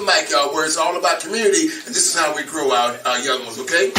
the mic, y'all, where it's all about community, and this is how we grow our young ones, okay?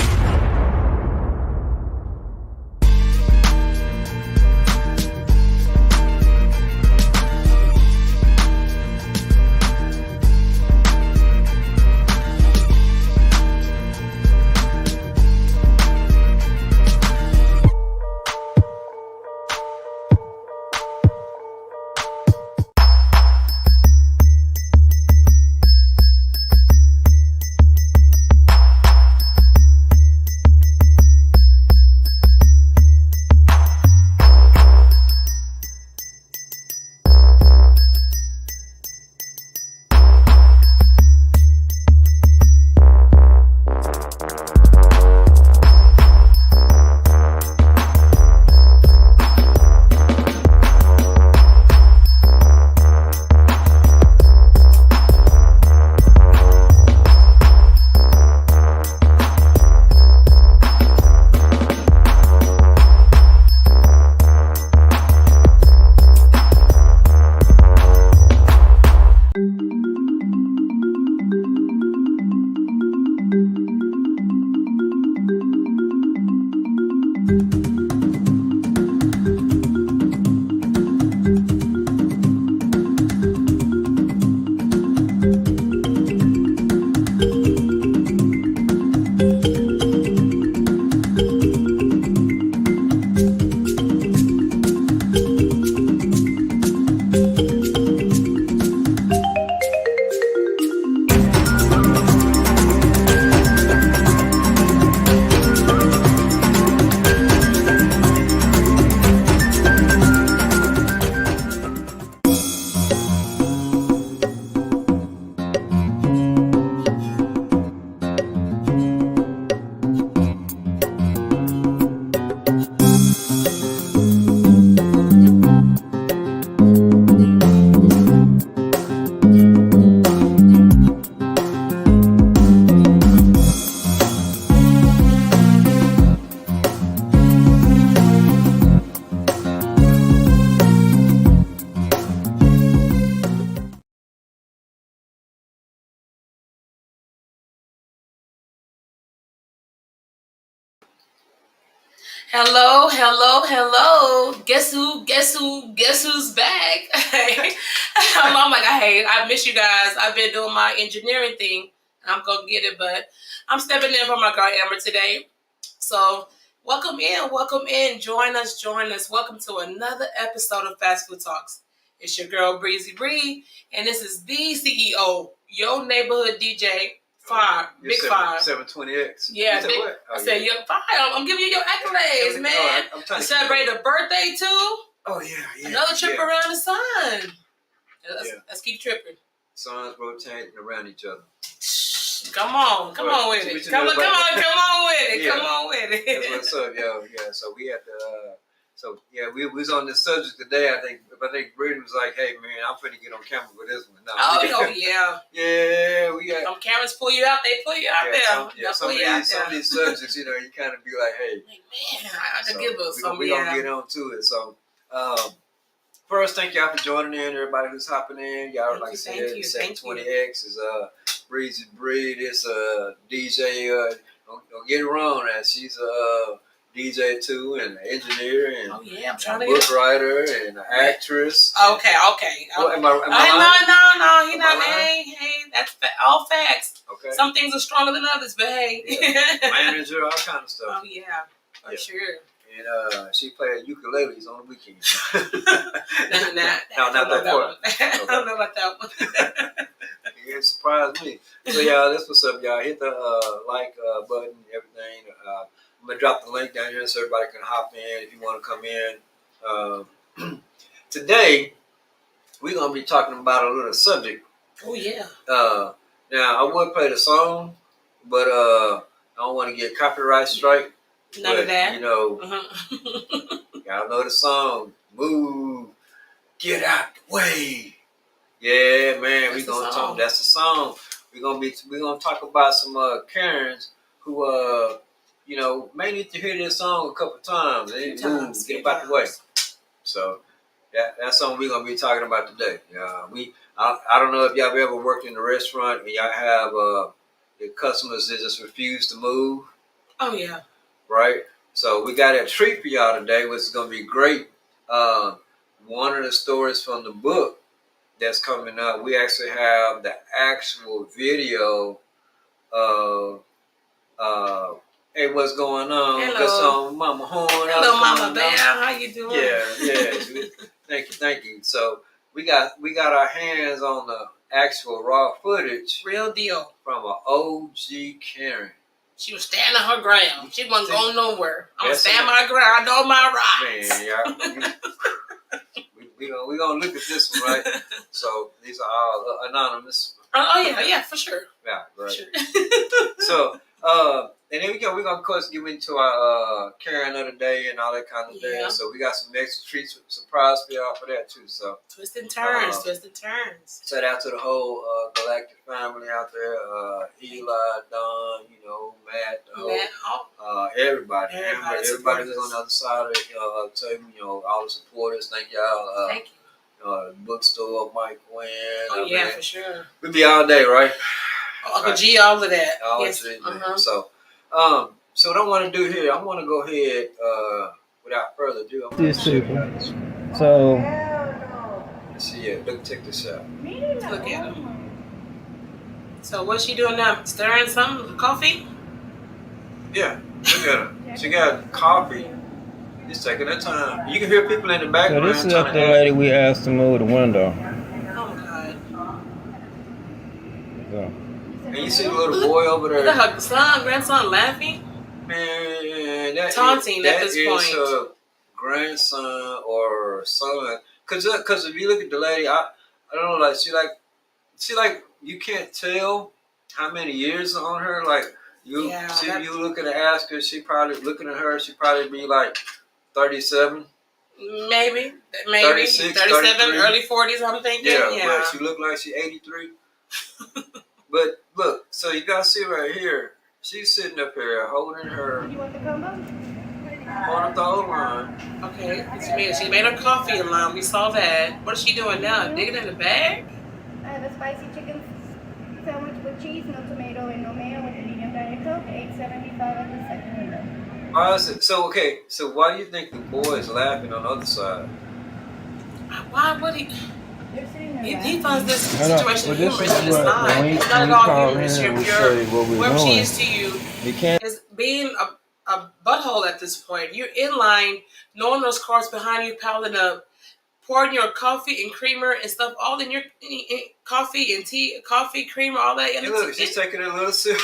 Hello, hello, hello. Guess who's back? I'm like, hey, I miss you guys. I've been doing my engineering thing. I'm going to get it, but I'm stepping in for my girl Amber today. So welcome in. Join us. Welcome to another episode of Fast Food Talks. It's your girl Breezy Bree, and this is the CEO, your neighborhood DJ, Five, Big Five. 720X. Yeah, big, I said, yeah. Five. I'm giving you your accolades, man. I'm trying to celebrate a birthday, too. Oh, yeah. Another trip around the sun. Let's keep tripping. Suns rotating around each other. Come on with it. Come on with it. Yeah. Come on with it. That's what's up, yo. Yeah, so we had to, we was on this subject today. I think Brittany was like, hey, man, I'm finna get on camera with this one. No, yeah. Yeah, we got. Some cameras pull you out, they pull you out there. Some of these subjects, you kind of be like, hey. Man, I have to give us some. We're going to get on to it. So, first, thank y'all for joining in. Everybody who's hopping in. Y'all, like I said, 720X is Breezy Bree. This DJ, don't get it wrong now. She's a DJ too, and an engineer, and I'm trying to book writer, and an actress. Okay. Am I No, he not. Hey, that's all facts. Okay. Some things are stronger than others, but hey. Manager, all kind of stuff. Oh yeah, for sure. And she played ukuleles on the weekends. Not that part. I don't know about that one. It surprised me. So y'all, this what's up, y'all. Hit the like button, everything. I'm gonna drop the link down here so everybody can hop in if you want to come in. Today, we're gonna be talking about a little subject. Oh yeah. Now I would play the song, but I don't want to get copyright strike. None of that. Y'all know the song. Move, get out the way. Yeah, man, we're gonna talk. That's the song. We're gonna talk about some Karens who may need to hear this song a couple times. Get about the way. So, That's something we're gonna be talking about today. I don't know if y'all have ever worked in a restaurant and y'all have the customers that just refuse to move. Oh yeah. Right. So we got a treat for y'all today, which is gonna be great. One of the stories from the book that's coming up, we actually have the actual video of hey, what's going on? Hello. Mama Horn. Hello, Mama Bear. How you doing? Yeah. Thank you. So we got our hands on the actual raw footage. Real deal. From an OG Karen. She was standing her ground. She wasn't going nowhere. I'm gonna stand my ground. I know my rights. Man, y'all. we gonna look at this one, right? So these are all anonymous. Oh yeah, for sure. Yeah, right. For sure. So and then we're gonna of course get into our Karen of the day and all that kind of thing. So we got some extra treats, surprise for y'all for that too. So twists and turns. Shout out to the whole Galactic family out there, Eli, Don, Matt, everybody. Everybody who's on the other side of the table, all the supporters. Thank y'all. Thank you. Bookstore, Mike Wynn. Oh yeah, for sure. We be all day, right? Uncle G, all of that. Yes. So what I want to do here, I want to go ahead, without further ado. So let's see it. Check this out. Look at him. So what's she doing now? Stirring something? Coffee? Yeah, look at her. She got coffee. Just taking her time. You can hear people in the background. So this is the lady we asked to move the window. Oh God. So. And you see the little boy over there. Look at her grandson laughing. Man, taunting at this point. That is her grandson or son. Cause if you look at the lady, I don't know, she you can't tell how many years on her. Like you looking to ask her, she probably looking at her. She probably be like 37. Maybe 36, 37, 33. early 40s. I'm thinking. Yeah. But she look like she 83. But look, so you gotta see right here. She's sitting up here holding her on the throw line. Okay, she made her coffee in line. We saw that. What is she doing now? Digging in the bag? I have a spicy chicken sandwich with cheese, no tomato, and no mayo with a medium diet coke, $8.75 at the second window. So why do you think the boy is laughing on the other side? Why would he? They're sitting there. He finds this situation humorous, and it's when not at all humorous. Whoever she is to you is being a butthole at this point. You're in line, knowing those cars behind you piling up, pouring your coffee and creamer and stuff all in your coffee and tea, coffee, creamer, all that. And look, she's taking a little sip.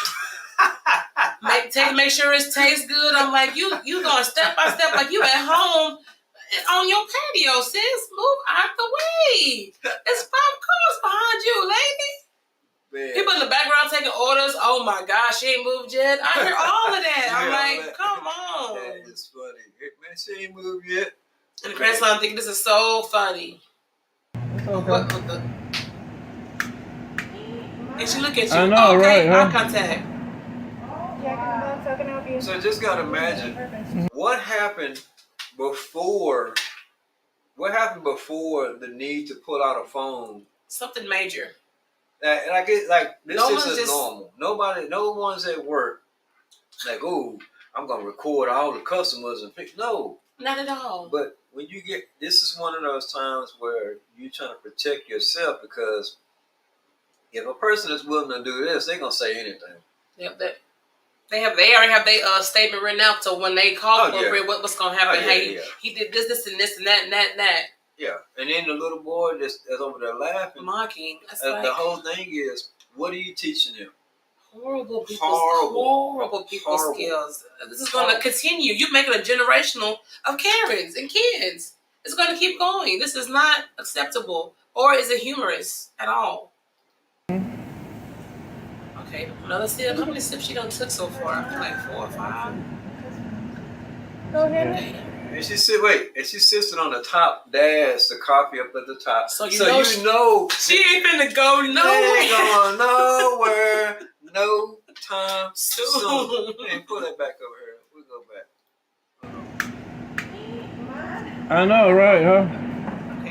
Make sure it tastes good. I'm like, you going step by step like you at home on your patio, sis. Move out the way. It's 5 cars behind you, lady. Man. People in the background taking orders. Oh my gosh, she ain't moved yet. I hear all of that. I'm like, come on. That is funny. Man, she ain't moved yet. And the grandson thinking this is so funny. Okay. And she look at you. I know, okay, right? Eye contact. So just gotta imagine what happened before the need to pull out a phone. Something major. This is normal. No one's at work. Like, I'm gonna record all the customers and pick. No, not at all. But when you this is one of those times where you're trying to protect yourself, because if a person is willing to do this, they're gonna say anything. Yep, they already have their statement written out. So when they call what's gonna happen? He did this, and this, and that, and that, and that. Yeah, and then the little boy that's over there laughing, mocking. The whole thing is, what are you teaching them? Horrible people skills. This is going to continue. You're making a generational of Karens and kids. It's going to keep going. This is not acceptable, or is it humorous at all? Okay, another sip. How many sips she done took so far? Like 4 or 5. Go ahead. Okay. And she sits on the top dash, the coffee up at the top. So you know she ain't finna go nowhere. She ain't going nowhere. No time soon. Hey, pull that back over here. We'll go back. I know, right, huh?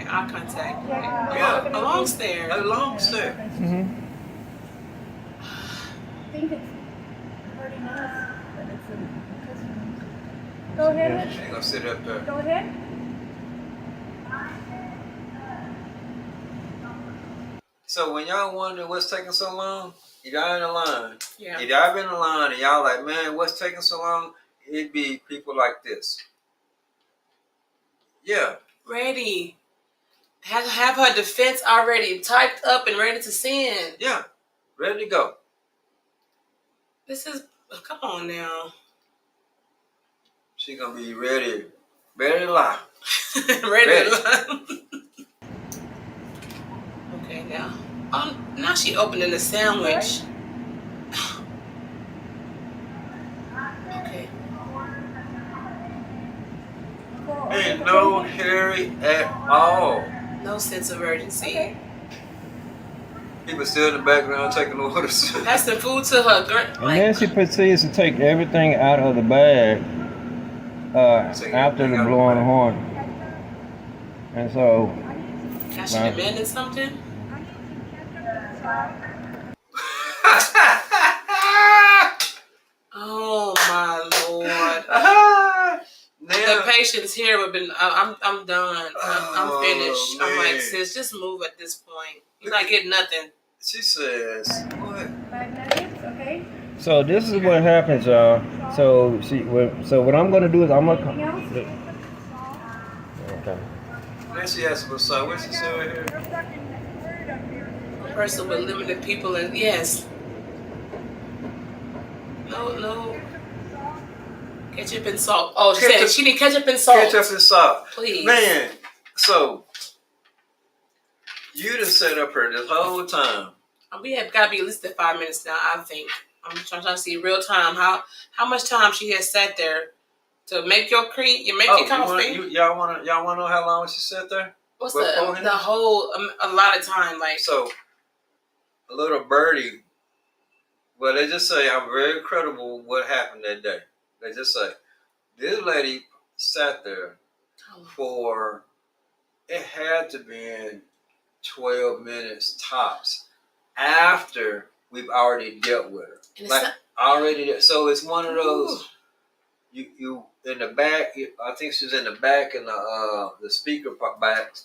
eye contact. Yeah. A long stare. A long stare. Mm-hmm. I think it's hurting us, but it's go ahead. She ain't gonna sit up there. Go ahead. So when y'all wonder what's taking so long, y'all in the line. Yeah. If y'all been in the line and y'all like, man, what's taking so long? It'd be people like this. Yeah. Ready. Have her defense already typed up and ready to send. Yeah. Ready to go. This is, come on now. She gonna be ready to lie. ready. Okay, now. Now she opening the sandwich. Okay. Ain't no hurry at all. No sense of urgency. People still in the background taking orders. Passing food to her girl. And then she proceeds to take everything out of the bag after the blowing the horn. And so, Now she demanding something? Oh my Lord. The patience here would been. I'm done. I'm finished. I'm like, sis, just move at this point. You're not getting nothing. She says, what? 5 minutes, okay? so this is what happens, y'all. So what I'm gonna do is I'm gonna. Anything else? Okay. Then she asked for some. What's she say right here? A person with limited people and yes. No. Ketchup and salt. Oh, she said she need ketchup and salt. Ketchup and salt. Please. Man, so you done sat up here this whole time. We have got to be at least 5 minutes now, I think. I'm trying to see real time how much time she has sat there to make your cream, your coffee. Y'all wanna know how long she sat there? What's the whole a lot of time like? So a little birdie. Well, they just say I'm very credible what happened that day. They just say this lady sat there for it had to be 12 minutes tops after we've already dealt with her. So it's one of those. You in the back. I think she's in the back in the speaker back.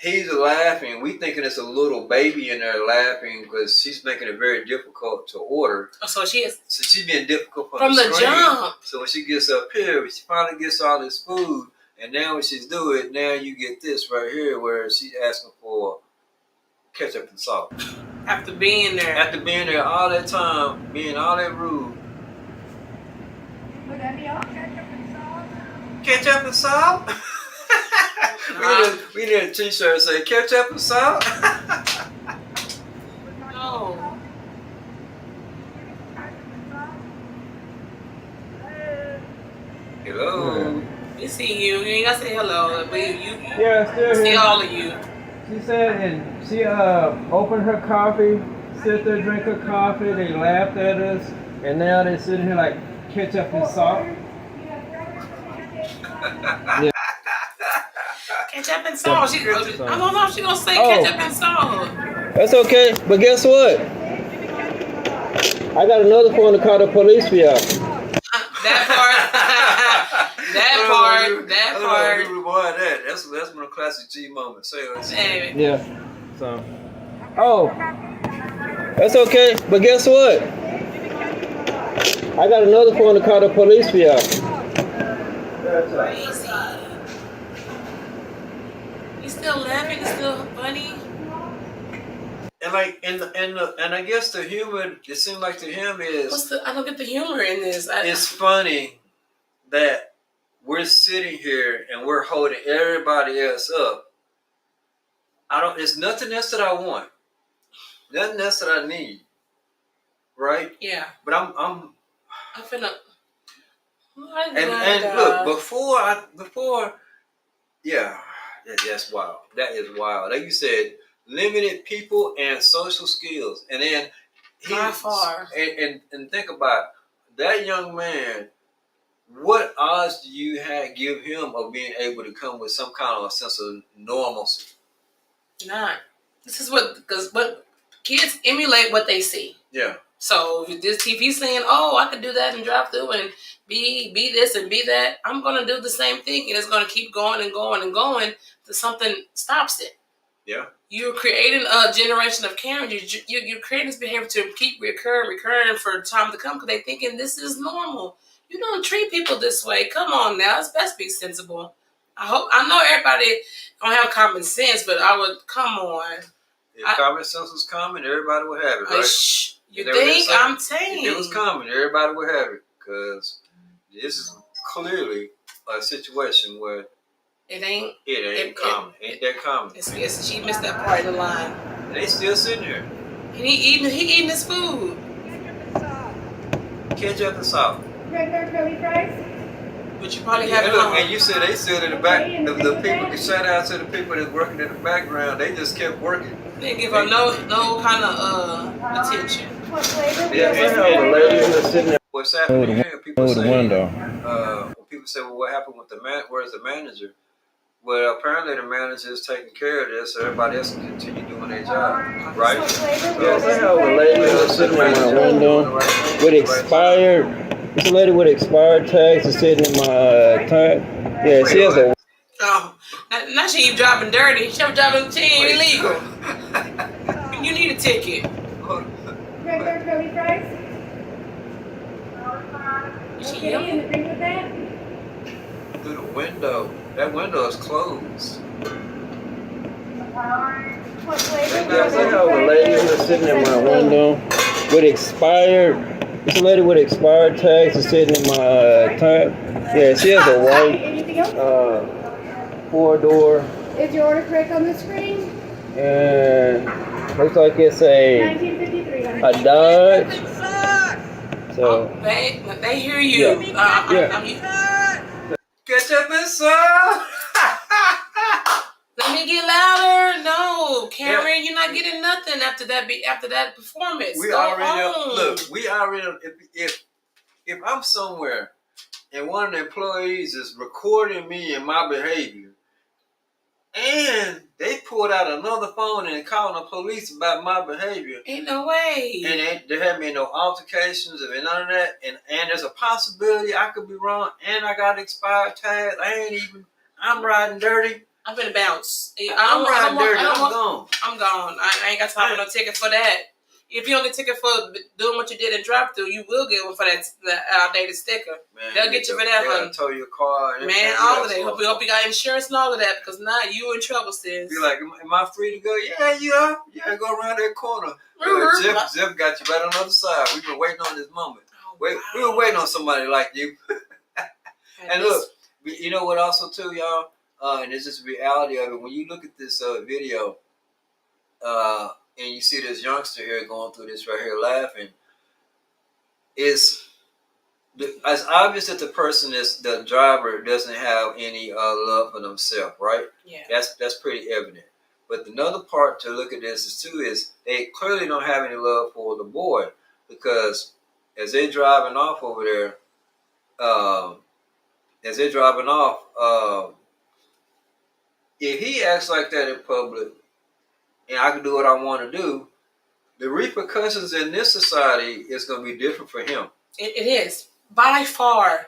He's laughing. We thinking it's a little baby in there laughing because she's making it very difficult to order. Oh, so she is. So she's being difficult from the jump. So when she gets up here, she finally gets all this food, and now when she's doing it, now you get this right here where she's asking for ketchup and salt. After being there all that time, being all that rude. Would that be all? Ketchup and salt? We need a t-shirt that say ketchup and salt. No. Hello. We see you. You ain't gotta say hello, but you Yeah, still see here. all of you. She said, and she opened her coffee, sit there, drink her coffee. They laughed at us, and now they're sitting here like ketchup and salt. Yeah. Ketchup and salt. I don't know if she's gonna say ketchup and salt. That's okay, but guess what? I got another phone to call the police for y'all. That part. Boy, that's one of the classic G moments. Say it. Anyway. Yeah. So. Oh. That's okay, but guess what? I got another phone to call the police for y'all. Crazy. He's still laughing. It's still funny. And like, and I guess the humor, it seems like to him is. I don't get the humor in this. It's funny that we're sitting here and we're holding everybody else up. There's nothing else that I want. Nothing else that I need. Right? Yeah. But I'm finna. And look, before, that's wild. That is wild. Like you said, limited people and social skills. And then by far. And think about it. That young man what odds do you give him of being able to come with some kind of a sense of normalcy? Not. This is what kids emulate what they see. Yeah. So if this TV saying, "Oh, I could do that and drive through and be this and be that," I'm gonna do the same thing, and it's gonna keep going and going and going until something stops it. Yeah. You're creating a generation of Karen. You're creating this behavior to keep recurring for time to come because they're thinking this is normal. You don't treat people this way. Come on now, it's best be sensible. I know everybody don't have common sense, but I would come on. If common sense was common, everybody would have it, right? You think? I'm saying. If it was common, everybody would have it. Because this is clearly a situation where it ain't common. Ain't that common. She missed that part of the line. And they still sitting there. And he eating his food. Ketchup and salt. Regular curly fries. But you probably Yeah, have look, and you said they stood in the back. The people, shout out to the people that's working in the background. They just kept working. They give her no kind of attention. What flavor? Yeah, The lady was sitting there what's happening here? People through the say, window. when people say, "Well, what happened with the man? Where's the manager?" Well, apparently the manager is taking care of this, so everybody else can continue doing their job, right? What flavor? Yes, I have a lady was sitting in my window with expired. This lady with expired tags is sitting in my tire. Yeah, she has a. Oh, now she ain't driving dirty. She ain't illegal. You need a ticket. Regular curly fries. She Okay, yelling. and the drink with that? Through the window. That window is closed. What flavor? Yes, I have a lady was sitting in my window with expired. This lady with expired tags is sitting in my tire. Yeah, she has a white Anything else? 4-door Is your order correct on the screen? and looks like it's a 1953. Dodge. So They hear you. Ketchup and salt. Let me get louder. No, Karen, you're not getting nothing after that performance. We Go already home. look. We already if I'm somewhere and one of the employees is recording me and my behavior, and they pulled out another phone and calling the police about my behavior, Ain't no way. and there haven't been no altercations and none of that, and there's a possibility I could be wrong, and I got expired tags. I'm riding dirty. I'm gonna bounce. I'm riding dirty. I'm gone. I'm gone. I ain't got time for no ticket for that. If you don't get a ticket for doing what you did in drive through, you will get one for that outdated sticker. Man, They'll get you for that, they'll honey. tow your car. And Man, all of that. Hope you got insurance and all of that, because now you in trouble, sis. Be like, am I free to go? Yeah, you are. Yeah, go around that corner. Zip got you right on the other side. We've been waiting on this moment. We were waiting on somebody like you. And look, you know what also too, y'all? And it's just the reality of it. When you look at this video, and you see this youngster here going through this right here laughing, it's obvious that the driver doesn't have any love for themselves, right? Yeah. That's pretty evident. But another part to look at this is they clearly don't have any love for the boy, because as they're driving off over there, if he acts like that in public, and I can do what I want to do, the repercussions in this society is going to be different for him. It is by far.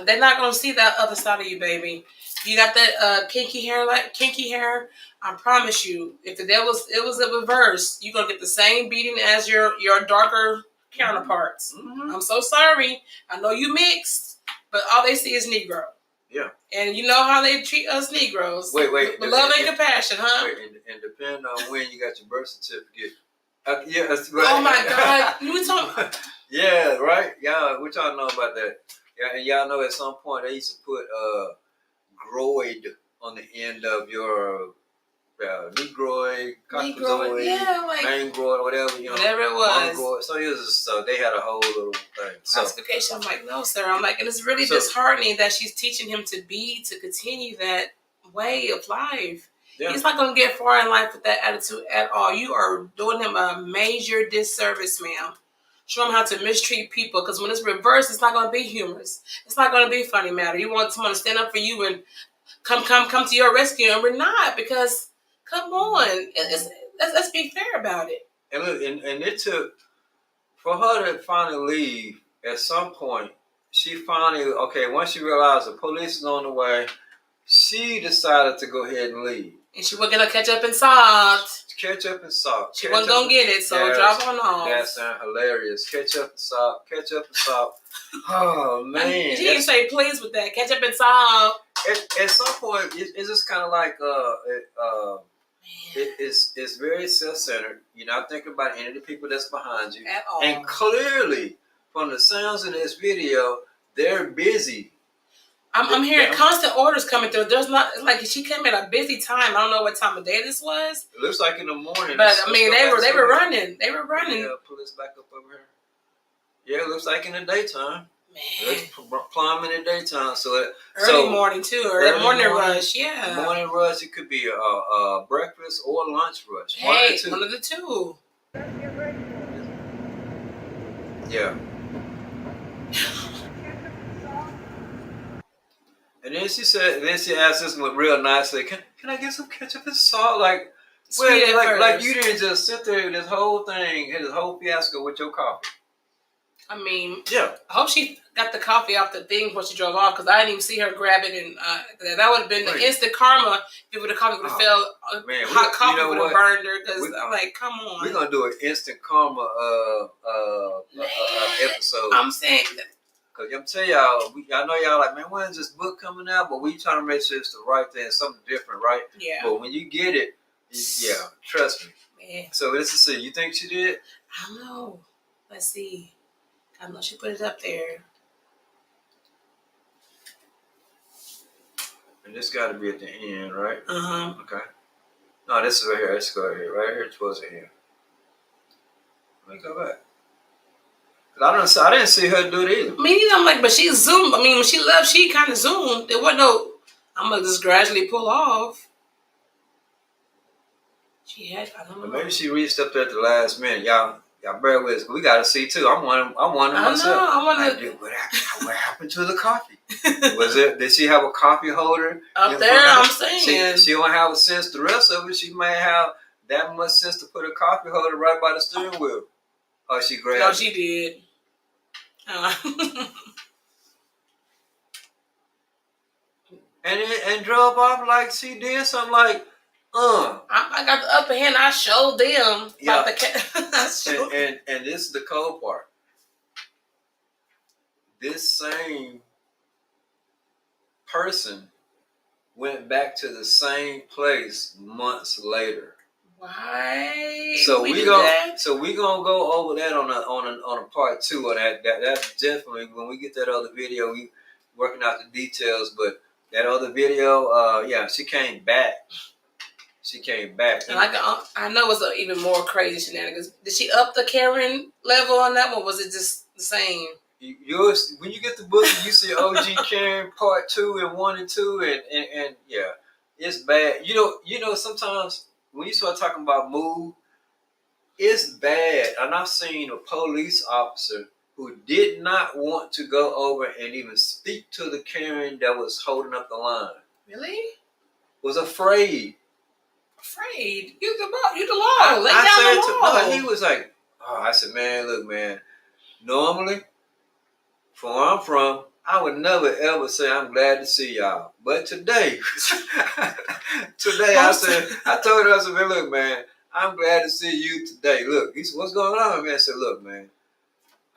They're not gonna see that other side of you, baby. You got that kinky hair. I promise you, if it was a reverse, you're gonna get the same beating as your darker counterparts. Mm-hmm. I'm so sorry. I know you mixed, but all they see is Negro. Yeah. And you know how they treat us Negroes. Wait. With love and compassion, huh? Wait, and depending on when you got your birth certificate. Yeah, that's Oh right. my God. You talking? Yeah, right. Y'all, what y'all know about that? Yeah, and y'all know at some point they used to put groid on the end of your negroid, caucasoid, yeah, like mangroid, whatever, you know. whatever it was. Mongroid. So they had a whole little thing. So Classification. I'm like, no, sir. I'm like, and it's really disheartening that she's teaching him to continue that way of life. yeah. He's not going to get far in life with that attitude at all. You are doing him a major disservice, ma'am. Show them how to mistreat people. Because when it's reversed, it's not going to be humorous. It's not going to be funny matter. You want someone to stand up for you and come to your rescue, and we're not. Because come on, let's be fair about it. And look, and it took for her to finally leave. At some point, she finally once she realized the police is on the way, she decided to go ahead and leave. And she wasn't gonna catch up in salt. Catch up and salt. She wasn't gonna get it, so drop on off. That sounds hilarious. Catch up and salt. Catch up and salt. Oh man! She didn't say please with that. Catch up and salt. At some point, it's just kind of like it's very self-centered. You're not thinking about any of the people that's behind you At all. And clearly, from the sounds of this video, they're busy. I'm hearing constant orders coming through. There's not like she came at a busy time. I don't know what time of day this was. It looks like in the morning. But I mean, they were running. They were running. Yeah, pull this back up over here. Yeah, it looks like in the daytime. Man. It's climbing in the daytime, Early morning too, or early morning morning, rush. Yeah. Morning rush. It could be a breakfast or lunch rush. Hey, one of the two. Yeah. And then she asked this one real nicely, can I get some ketchup and salt? Like you didn't just sit there in this whole thing, and this whole fiasco with your coffee. I mean, yeah. I hope she got the coffee off the thing before she drove off, because I didn't even see her grab it, and that would have been the instant karma if the coffee would have fell. Hot coffee would have burned her. Because I'm like, come on. We're gonna do an instant karma episode. I'm saying that. Cause I'm telling y'all, I know y'all like, man, when's this book coming out? But we trying to make sure it's the right thing, something different, right? Yeah. But when you get it, yeah, trust me. Man. So let's see. You think she did? I don't know. Let's see. I know she put it up there. And this got to be at the end, right? Okay. No, this is right here. Let's go right here. Right here towards the end. Let me go back. I didn't see her do it either. Me neither. I'm like, but she zoomed. I mean, when she left, she kind of zoomed. There wasn't no, I'm going to just gradually pull off. She had, I don't know. Maybe she reached up there at the last minute. Y'all bear with us. We got to see too. I'm one myself. I want to. What happened to the coffee? Did she have a coffee holder? Up there, I'm saying. She don't have a sense. The rest of it, she may have that much sense to put a coffee holder right by the steering wheel. Oh, she grabbed. No, she did. And drove off like she did something like, I got the upper hand. I showed them. Yeah. And this is the cold part. This same person went back to the same place months later. Why? So we gonna go over that on a part 2 of that. That's definitely when we get that other video. We working out the details, but that other video, she came back. And I know it was even more crazy shenanigans. Did she up the Karen level on that one? Was it just the same? When you get the book, you see OG Karen part 2 and 1 and 2, and yeah, it's bad. You know sometimes. When you start talking about mood, it's bad. And I've seen a police officer who did not want to go over and even speak to the Karen that was holding up the line. Really? Was afraid. Afraid? You the law. Lay down the law. He was like, I said, man, look, man. Normally, from where I'm from, I would never ever say I'm glad to see y'all. But today, I told her, I said, man, look, man, I'm glad to see you today. Look, he said, what's going on, man? I said, look, man,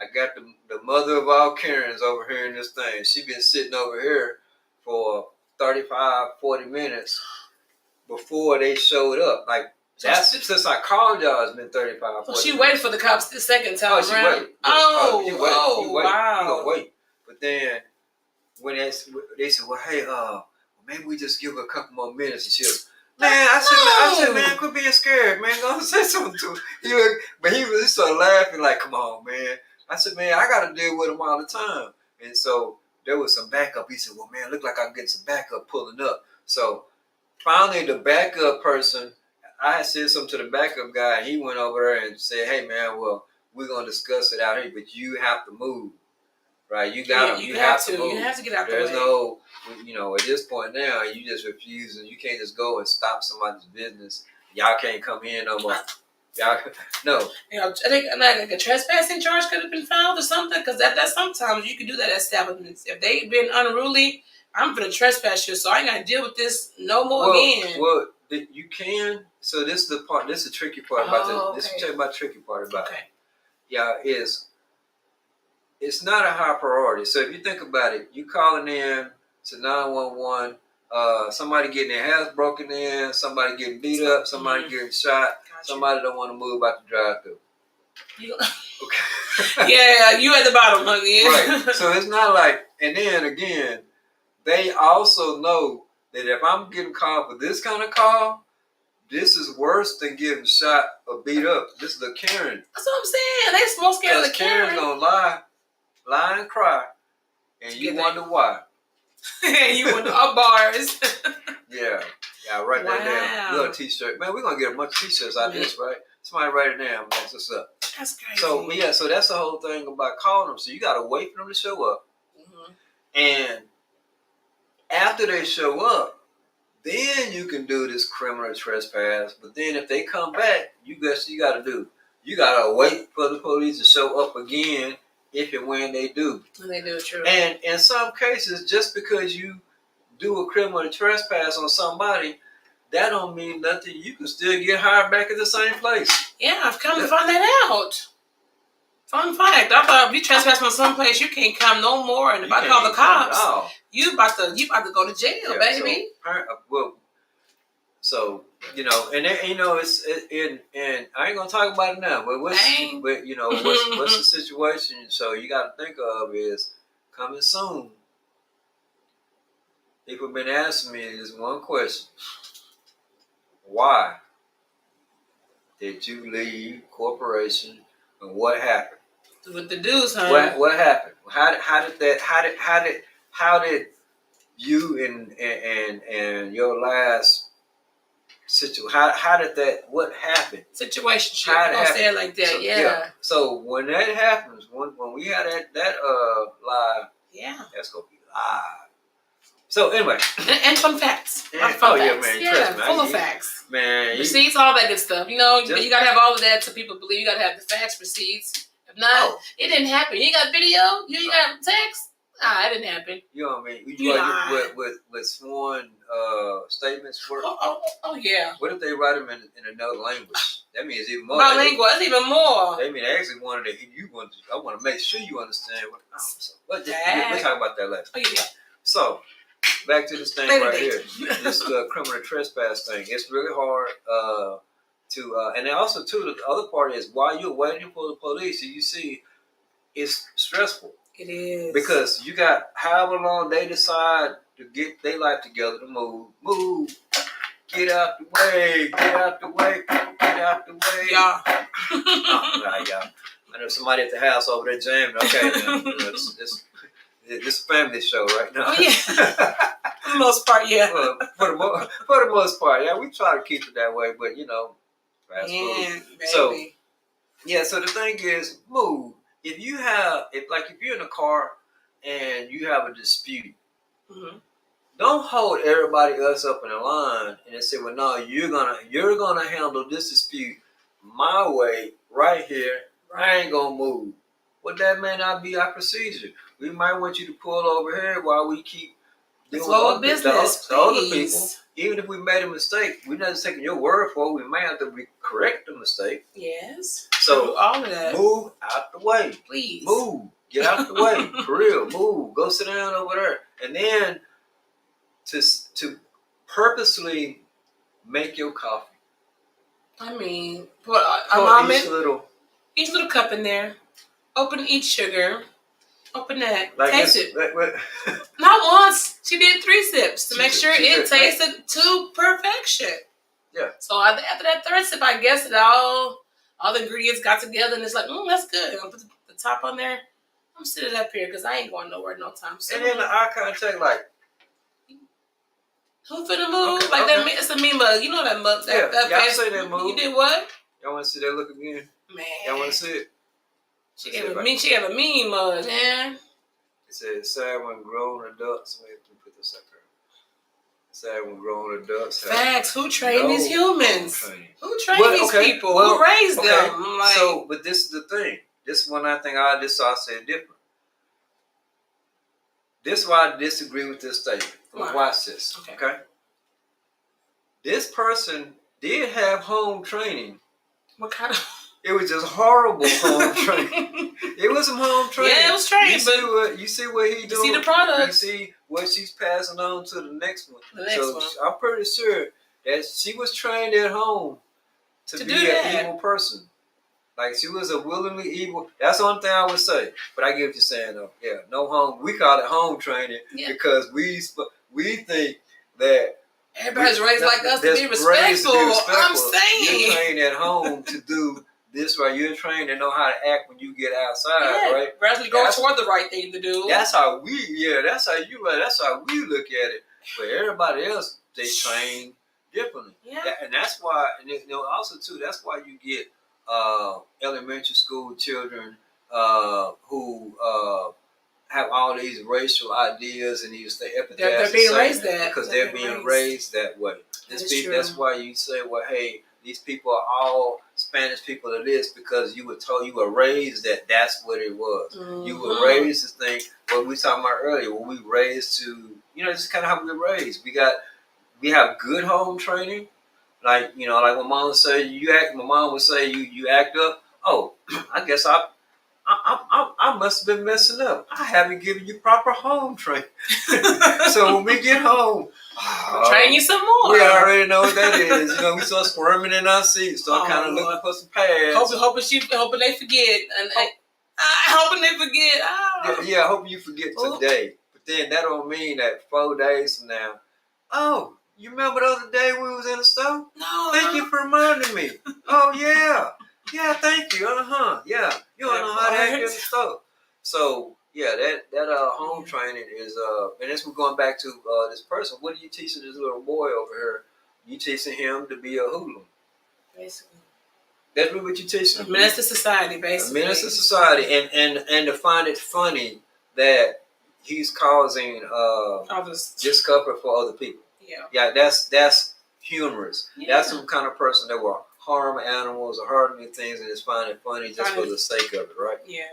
I got the mother of all Karens over here in this thing. She been sitting over here for 35, 40 minutes before they showed up. Like, since I called y'all, it's been 35, 40 minutes. She waited for the cops the second time, she right? Waited. He Wow. wow. He gonna wait. But then when they said, well, hey, maybe we just give her a couple more minutes and she'll. Man, I said, man, quit being scared, man. Go say something to him. He started laughing like, come on, man. I said, man, I got to deal with him all the time. And so there was some backup. He said, well, man, look like I'm getting some backup pulling up. So finally, the backup person, I said something to the backup guy. He went over there and said, hey, man, well, we're gonna discuss it out here, but you have to move, right? You gotta, you you have have to. to move. You have to get out There's the way. no, you know, at this point now, you just refuse, and you can't just go and stop somebody's business. Y'all can't come in no more. Y'all, no. You know, I think like a trespassing charge could have been filed or something, because that's sometimes you can do that at establishments. If they've been unruly, I'm gonna trespass you, so I ain't gotta deal with this no more again. Well, you can. So this is the part. This is the tricky part about this. This is about the tricky part about it. Yeah, is it's not a high priority. So if you think about it, you calling in to 911. Somebody getting their house broken in, somebody getting beat up, somebody getting shot, somebody don't want to move out the drive-thru. Okay. Yeah, you at the bottom, honey. Right. So it's not like, and then again, they also know that if I'm getting called for this kind of call, this is worse than getting shot or beat up. This is a Karen. That's what I'm saying. They most scared of the Karen's gonna lie and cry, and you wonder why. You want the up bars. Yeah, write that down. Little t-shirt, man. We're gonna get a bunch of t-shirts out of this, right? Somebody write it down. That's what's up. That's crazy. So so that's the whole thing about calling them. So you gotta wait for them to show up, and after they show up, then you can do this criminal trespass. But then if they come back, you gotta do. You gotta wait for the police to show up again. If and when they do. When they do, true. And in some cases, just because you do a criminal trespass on somebody, that don't mean nothing. You can still get hired back at the same place. Yeah, I've come to find that out. Fun fact. I thought if you trespass on some place, you can't come no more. And if I call the cops, you about to go to jail, baby. So you know, and you know, and I ain't gonna talk about it now. But what's the situation? So you got to think of is coming soon. People have been asking me this one question: why did you leave corporation, and what happened? With the dudes, huh? What happened? How did you and your last situation? How did that? What happened? Situation. How don't say it like that. Yeah. So when that happens, when we had that live, that's gonna be live. So anyway, and fun facts. Man, full of facts. Man, receipts, all that good stuff. You know, you gotta have all of that so people believe. You gotta have the facts, receipts. If not, it didn't happen. You ain't got video. You ain't got text. It didn't happen. You know what I mean? With sworn statements work. Oh yeah. What if they write them in another language? That means even more. Bilingual. That's even more. They mean they actually wanted to hit you. I want to make sure you understand. We'll talk about that later. Oh yeah. So back to this thing right here. This criminal trespass thing. It's really hard and then also too, the other part is while you're waiting for the police, you see, it's stressful. It is. Because you got however long they decide to get their life together to move, get out the way, get out the way. Yeah. I know somebody at the house over there jamming. Okay, man. This is a family show right now. Oh, yeah. For the most part, yeah. For the most part, yeah. We try to keep it that way, but you know, fast food. So, yeah. So the thing is, move. If you're in a car and you have a dispute, don't hold everybody else up in a line and say, "Well, no, you're gonna handle this dispute my way right here. I ain't gonna move." Well, that may not be our procedure. We might want you to pull over here while we keep doing flow of business, to other people. Even if we made a mistake, we're not just taking your word for it. We may have to correct the mistake. Yes. So all of that. Move out the way. Please. Move. Get out the way. For real. Move. Go sit down over there. And then to purposely make your coffee. I mean, put each little cup in there. Open each sugar. Open that. Taste it. Not once. She did 3 sips to make sure it tasted to perfection. Yeah. So after that 3rd sip, I guess all the ingredients got together and it's like, that's good. I'll put the top on there. I'm sitting up here because I ain't going nowhere no time soon. And then the eye contact, like, who finna move? That, it's a meme mug. You know that mug. Y'all say that move. You did what? Y'all want to see that look again? Man. Y'all want to see it? She gave a mean mug, man. It said, it's sad when grown adults, wait, let me put this up here. It's sad when grown adults have Facts. Who trained these humans? training. Who trained these people? Who raised them? Like, so, but this is the thing. This is one I think I say different. This is why I disagree with this statement. Why? Watch this. Okay. This person did have home training. what kind of? It was just horrible home training. It was some home training. Yeah, it was training. You see what he doing? You see the product. You see what she's passing on to the next one. The next one. I'm pretty sure that she was trained at home to be an evil person. Like she was a willingly evil. That's the only thing I would say. But I get what you're saying though. Yeah, no home. We call it home training because we think that everybody's raised like us to be respectful. I'm saying you're trained at home to do this right. You're trained to know how to act when you get outside, right? Rather go toward the right thing to do. That's how we. Yeah, that's how we look at it. But everybody else, they train differently. Yeah, and that's why. And also too, that's why you get elementary school children who have all these racial ideas and these epithets. They're being raised that because they're being raised that way. That's why you say, well, hey, these people are all Spanish people to this because you were raised that that's what it was. Mm-hmm. You were raised to think what we were talking about earlier. When we raised to, this is kind of how we were raised. We have good home training. Like, like my mom would say, my mom would say, you act up. Oh, I guess I must have been messing up. I haven't given you proper home training. So when we get home, train you some more. We already know what that is. We start squirming in our seats, start kind of looking for some pads. Hoping they forget, and hoping they forget. Yeah, hoping you forget today. But then that don't mean that 4 days from now. Oh, you remember the other day we was in the store? No. Thank you for reminding me. Oh yeah. Yeah, thank you. Yeah. You don't know how to act in the store. So yeah, that home training is and this we're going back to this person. What are you teaching this little boy over here? You teaching him to be a hoodlum. Basically. That's really what you teaching him. A menace to society, basically. A menace to society, and to find it funny that he's causing discomfort for other people. Yeah, that's humorous. Yeah. That's some kind of person that will harm animals or harming things and just find it funny just for the sake of it, right? Yeah.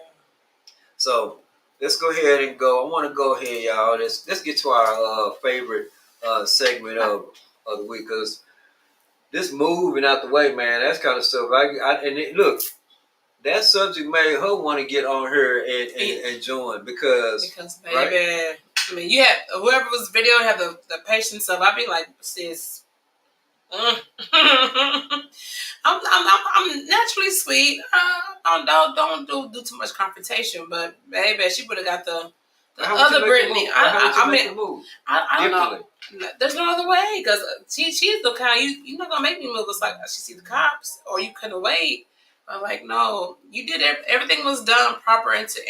So let's go ahead and go. I want to go ahead, y'all. Let's get to our favorite segment of the week, because this moving out the way, man, that's kind of stuff. Look, that subject made her want to get on here and join because baby. Right? I mean, you had whoever was video had the patience of. I'd be like, sis. I'm naturally sweet. Don't do too much confrontation, but baby, she would have got the other Brittany. I don't know. There's no other way because she's the kind you're not gonna make me move. It's like she see the cops or you couldn't wait. I'm like, no, you did everything was done proper into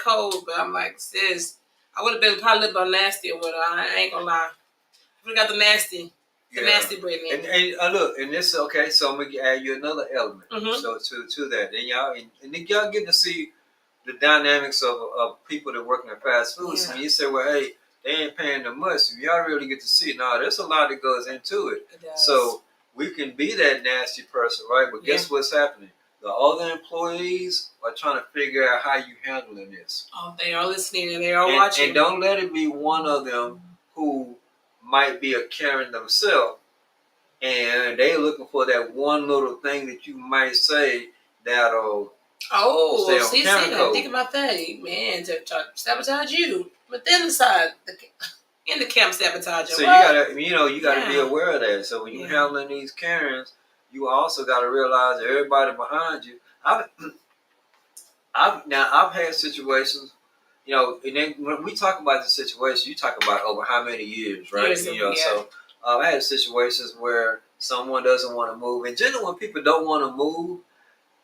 code, but I'm like, sis. I would have been probably a little bit nasty with her. I ain't gonna lie. We got the nasty Brittany. And look, and this okay. So I'm gonna add you another element. Mm-hmm. So to that, and then y'all get to see the dynamics of people that work in fast food. Yeah. So you say, well, hey, they ain't paying them much. So y'all really get to see. No, there's a lot that goes into it. It does. So we can be that nasty person, right? But guess what's happening? The other employees are trying to figure out how you handling this. Oh, they are listening and they are watching. And don't let it be one of them who might be a Karen themselves, and they're looking for that one little thing that you might say that'll see that. Think about that, man, to try to sabotage you. But then in the camp sabotage. So you gotta be aware of that. So when you're handling these Karens, you also got to realize that everybody behind you. I've had situations, and then when we talk about the situation, you talk about over how many years, right? So I had situations where someone doesn't want to move, and generally when people don't want to move,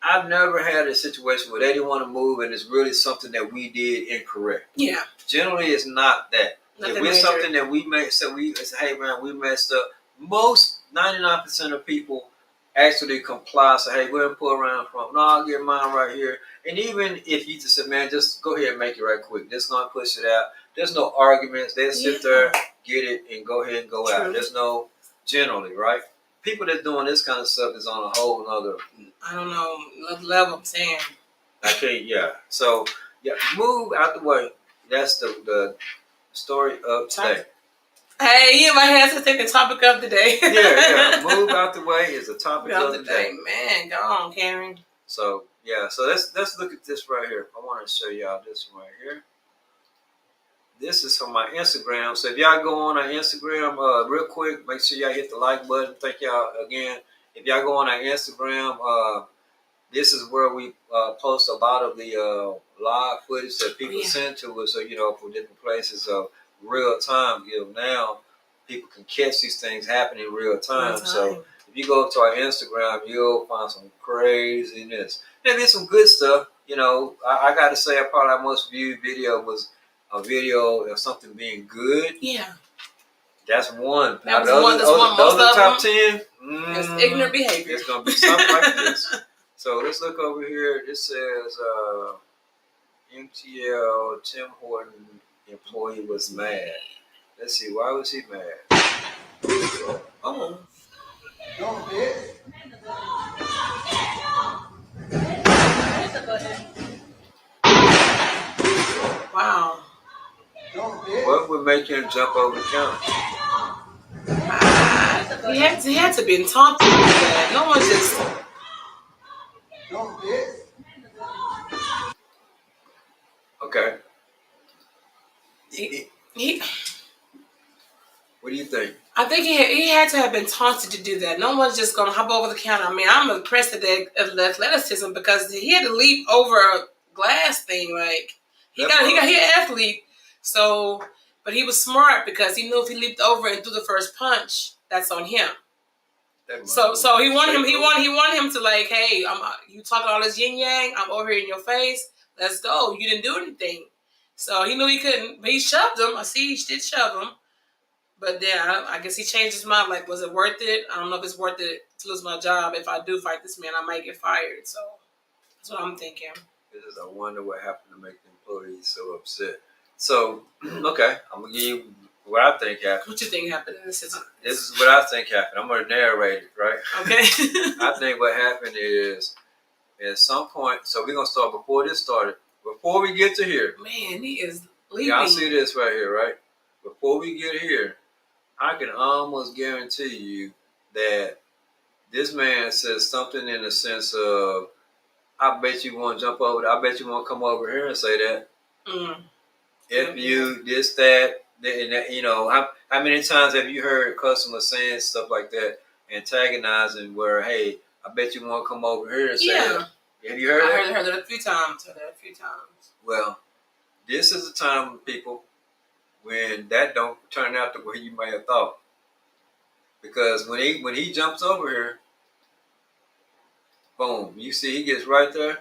I've never had a situation where they didn't want to move, and it's really something that we did incorrect. Yeah. Generally, it's not that. If it's something that we say, hey man, we messed up. Most 99% of people actually comply. Say, hey, where pull around from? No, I'll get mine right here. And even if you just say, man, just go ahead and make it right quick. Just gonna push it out. There's no arguments. They sit there, get it, and go ahead and go out. There's no generally, right? People that's doing this kind of stuff is on a whole nother. I don't know level. I'm saying. Okay, yeah. So yeah, move out the way. That's the story of today. Hey, you in my hands to take the topic of the day. yeah. Move out the way is the topic of the day. Man, go on, Karen. So yeah, so let's look at this right here. I want to show y'all this right here. This is from my Instagram. So if y'all go on our Instagram real quick, make sure y'all hit the like button. Thank y'all again. If y'all go on our Instagram, this is where we post a lot of the live footage that people send to us, from different places. So real time, now people can catch these things happening in real time. So if you go to our Instagram, you'll find some craziness. There's some good stuff. I got to say, probably our most viewed video was a video of something being good. Yeah. That's one. That was one. Those are the top 10. It's ignorant behavior. It's going to be something like this. So let's look over here. This says MTL Tim Horton employee was mad. Let's see. Why was he mad? Oh. Wow. What would make him jump over the counter? He had to be taunted with that. No one just. Okay. He. What do you think? I think he had to have been taunted to do that. No one's just gonna hop over the counter. I mean, I'm impressed at the athleticism because he had to leap over a glass thing. Like he an athlete. So, but he was smart because he knew if he leaped over and threw the first punch, that's on him. So he wanted him to like, hey, you talking all this yin yang. I'm over here in your face. Let's go. You didn't do anything. So he knew he couldn't, but he shoved him. I see he did shove him. But then I guess he changed his mind. Like, was it worth it? I don't know if it's worth it to lose my job. If I do fight this man, I might get fired. So that's what I'm thinking. I wonder what happened to make the employees so upset. So, okay, I'm going to give you what I think happened. What you think happened in this situation? This is what I think happened. I'm going to narrate it, right? Okay. I think what happened is, at some point, so we're going to start before this started. Before we get to here. Man, he is leaving. Y'all see this right here, right? Before we get here, I can almost guarantee you that this man says something in the sense of, I bet you want to jump over there. I bet you want to come over here and say that. If you, this, that, and that, how many times have you heard customers saying stuff like that, antagonizing where, hey, I bet you want to come over here and say that. Have you heard that? I heard that a few times. Well, this is the time, people, when that don't turn out the way you may have thought. Because when he jumps over here, boom, you see he gets right there,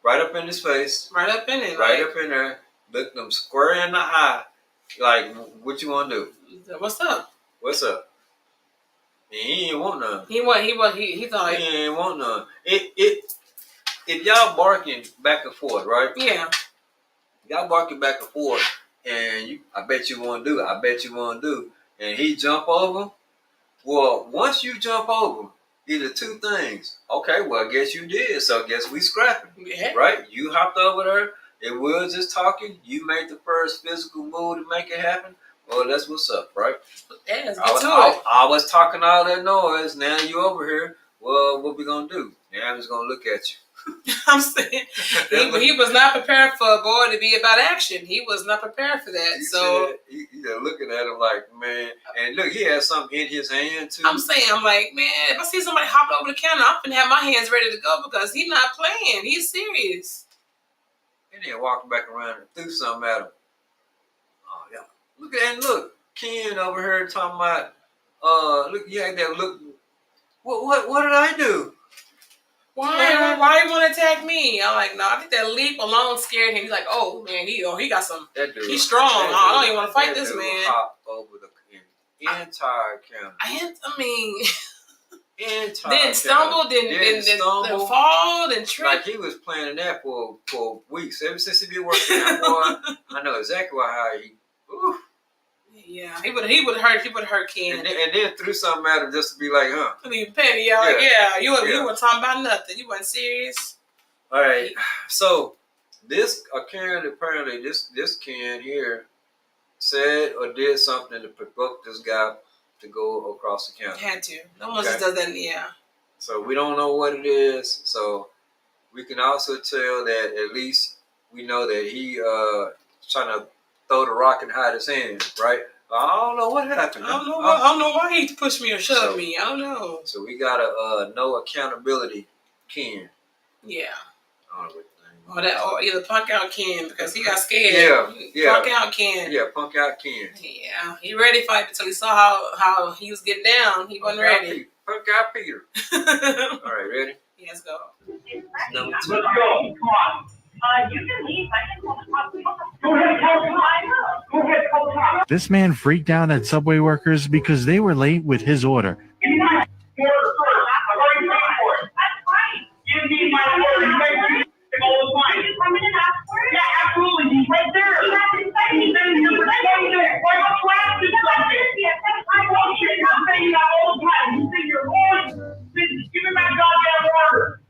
right up in his face. Right up in it. Right up in there, look them square in the eye, like, what you want to do? What's up? What's up? And he ain't want none. He thought he ain't want none. If y'all barking back and forth, right? Yeah. Y'all barking back and forth, and I bet you want to do it. I bet you want to do. And he jump over. Well, once you jump over, either two things. Okay, well, I guess you did. So I guess we scrapping. Yeah. Right? You hopped over there. And we were just talking. You made the first physical move to make it happen. Well, that's what's up, right? Yeah, let's get to it. I was talking all that noise. Now you over here. Well, what we going to do? Now I'm just going to look at you. I'm saying he was not prepared for a boy to be about action. He was not prepared for that. You're looking at him like, man, and look, he has something in his hand too. I'm like, man, if I see somebody hopping over the counter, I'm gonna have my hands ready to go because he's not playing. He's serious. And then walking back around and threw something at him. Oh yeah, look, Ken over here talking about, look, you had that look. What did I do? Why you want to attack me? I'm like, no, I think that leap alone scared him. He's like, oh man, he got some. That dude, he's strong. I don't even want to fight this man. Hop over the entire counter. I mean, Then stumble, then fall, then trip. Like he was planning that for weeks. Ever since he been working out, boy, I know exactly how he. Ooh. Yeah, he would hurt Ken. And then threw something at him just to be like, huh? Leave petty, y'all. Yeah, you weren't talking about nothing. You weren't serious. All right, so this Karen apparently this Ken here said or did something to provoke this guy to go across the counter. Had to. No one just does that. Yeah. So we don't know what it is. So we can also tell that at least we know that he trying to throw the rock and hide his hand, right? I don't know what happened. I don't know why he pushed me or shoved me. I don't know. So we got a no accountability Ken. Yeah. I don't know what the name is. Or either Punk Out Ken because he got scared. Yeah. Punk Out Ken. Yeah, Punk Out Ken. Yeah. He ready to fight until he saw how he was getting down. He wasn't ready. Punk Out Peter. All right, ready? Yeah, let's go. Number 2. Let's go. Come on. You can leave. I can call the cops. Go ahead, call the cops. Go ahead, call the cops. This man freaked out at Subway workers because they were late with his order. Give me my order first. I've already paid for it. That's fine. Give me my order. You make me all the time. You come in and ask for it? Yeah, absolutely. He's right there. You have to say anything. You're right there. Why don't you ask me something? I want you to come saying that all the time. You say you're always give me my goddamn order.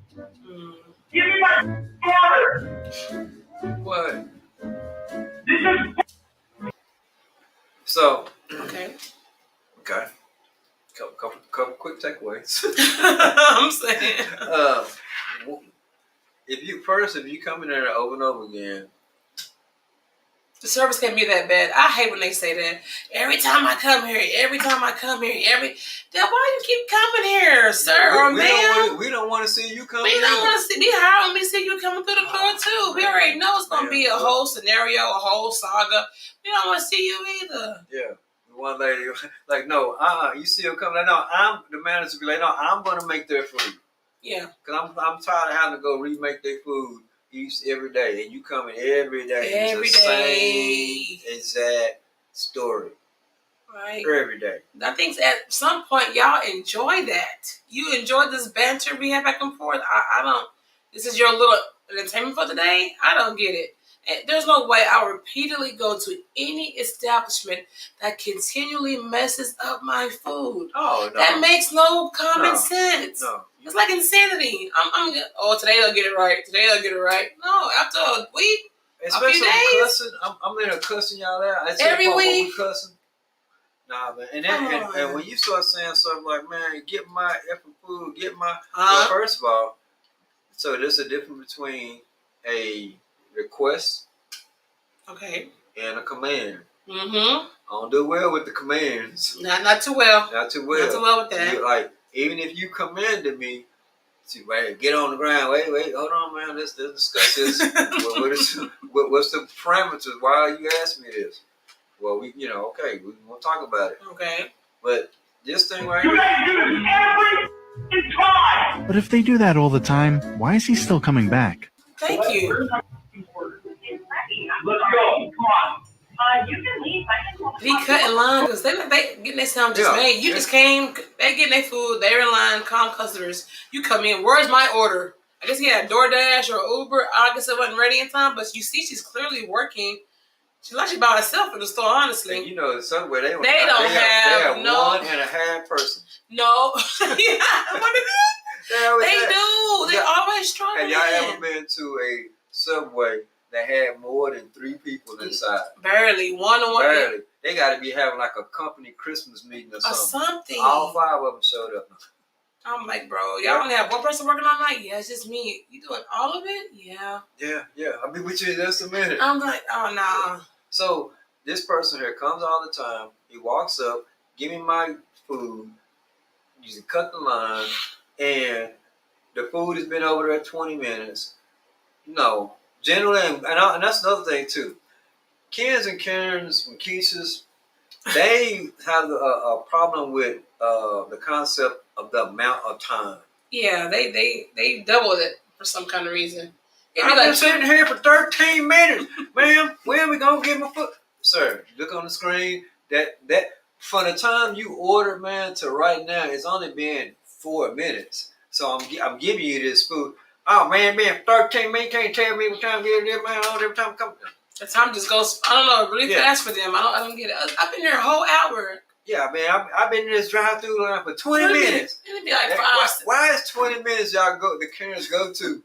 Give me my order. What? This is So, Okay. Couple quick takeaways. I'm saying. If you come in there over and over again, The service can't be that bad. I hate when they say that. Every time I come here, then why you keep coming here, sir or ma'am? we don't want to see you coming. We don't want to see. We hiring me to see you coming through the door too. We already know it's gonna be a whole scenario, a whole saga. We don't want to see you either. Yeah. One lady like, no, you see her coming. Like, no, I'm the manager. Be like, no, I'm gonna make their food. Yeah. Cause I'm tired of having to go remake their food every day, and you coming every day. Every it's the day. Same exact story. Right. Every day. I think at some point y'all enjoy that. You enjoy this banter we have back and forth. I don't. This is your little entertainment for the day. I don't get it. And there's no way I'll repeatedly go to any establishment that continually messes up my food. Oh no. That makes no common sense. No. It's like insanity. Today they'll get it right. No, after a week, especially a few days. cussing. I'm in there cussing y'all out. Every week. Cussing. Nah, man. And when you start saying something like, man, get my effing food, well, first of all, so there's a difference between a request, okay, and a command. Mm-hmm. I don't do well with the commands. Not too well. Not too well. Not too well with that. Like, even if you commanded me to get on the ground, wait, hold on, man, let's discuss this. What's the parameters? Why are you asking me this? Well, we want to talk about it. Okay. But this thing right you here. guys do this every time. But if they do that all the time, why is he still coming back? Thank you. Let's go. Come on. You can leave. I can call the He cops. cut in line because they getting their sound just made. You just came. They getting their food. They're in line. Calm customers. You come in. Where's my order? I guess he had DoorDash or Uber. I guess it wasn't ready in time. But you see, she's clearly working. She's actually by herself in the store. Honestly, And you know, somewhere they don't have no- 1.5 person. no. Yeah, what is it? They do. They always try. Have y'all ever been to a Subway that had more than 3 people inside? Barely one on one. Barely. They got to be having like a company Christmas meeting or Or something. something. All 5 of them showed up. I'm like, bro, y'all only have one person working all night? Yeah, it's just me. You doing all of it? Yeah. Yeah. I'll be with you in just a minute. I'm like, oh, no. So this person here comes all the time. He walks up, give me my food. You cut the line, and the food has been over there 20 minutes. No, generally, and that's another thing too. Kens and Karens and Keishas, they have a problem with the concept of the amount of time. Yeah, they doubled it for some kind of reason. I've been sitting here for 13 minutes, ma'am. When are we gonna get my food? Sir, look on the screen. That from the time you ordered, man, to right now, it's only been 4 minutes. So I'm giving you this food. Oh man, 13 minutes, can't tell me what time to get there, man. All every time come. The time just goes, I don't know, really fast for them. I don't get it. I've been there a whole hour. Yeah, man, I've been in this drive-through line for 20 minutes. It'd be like 5. Why is 20 minutes the Karens go to?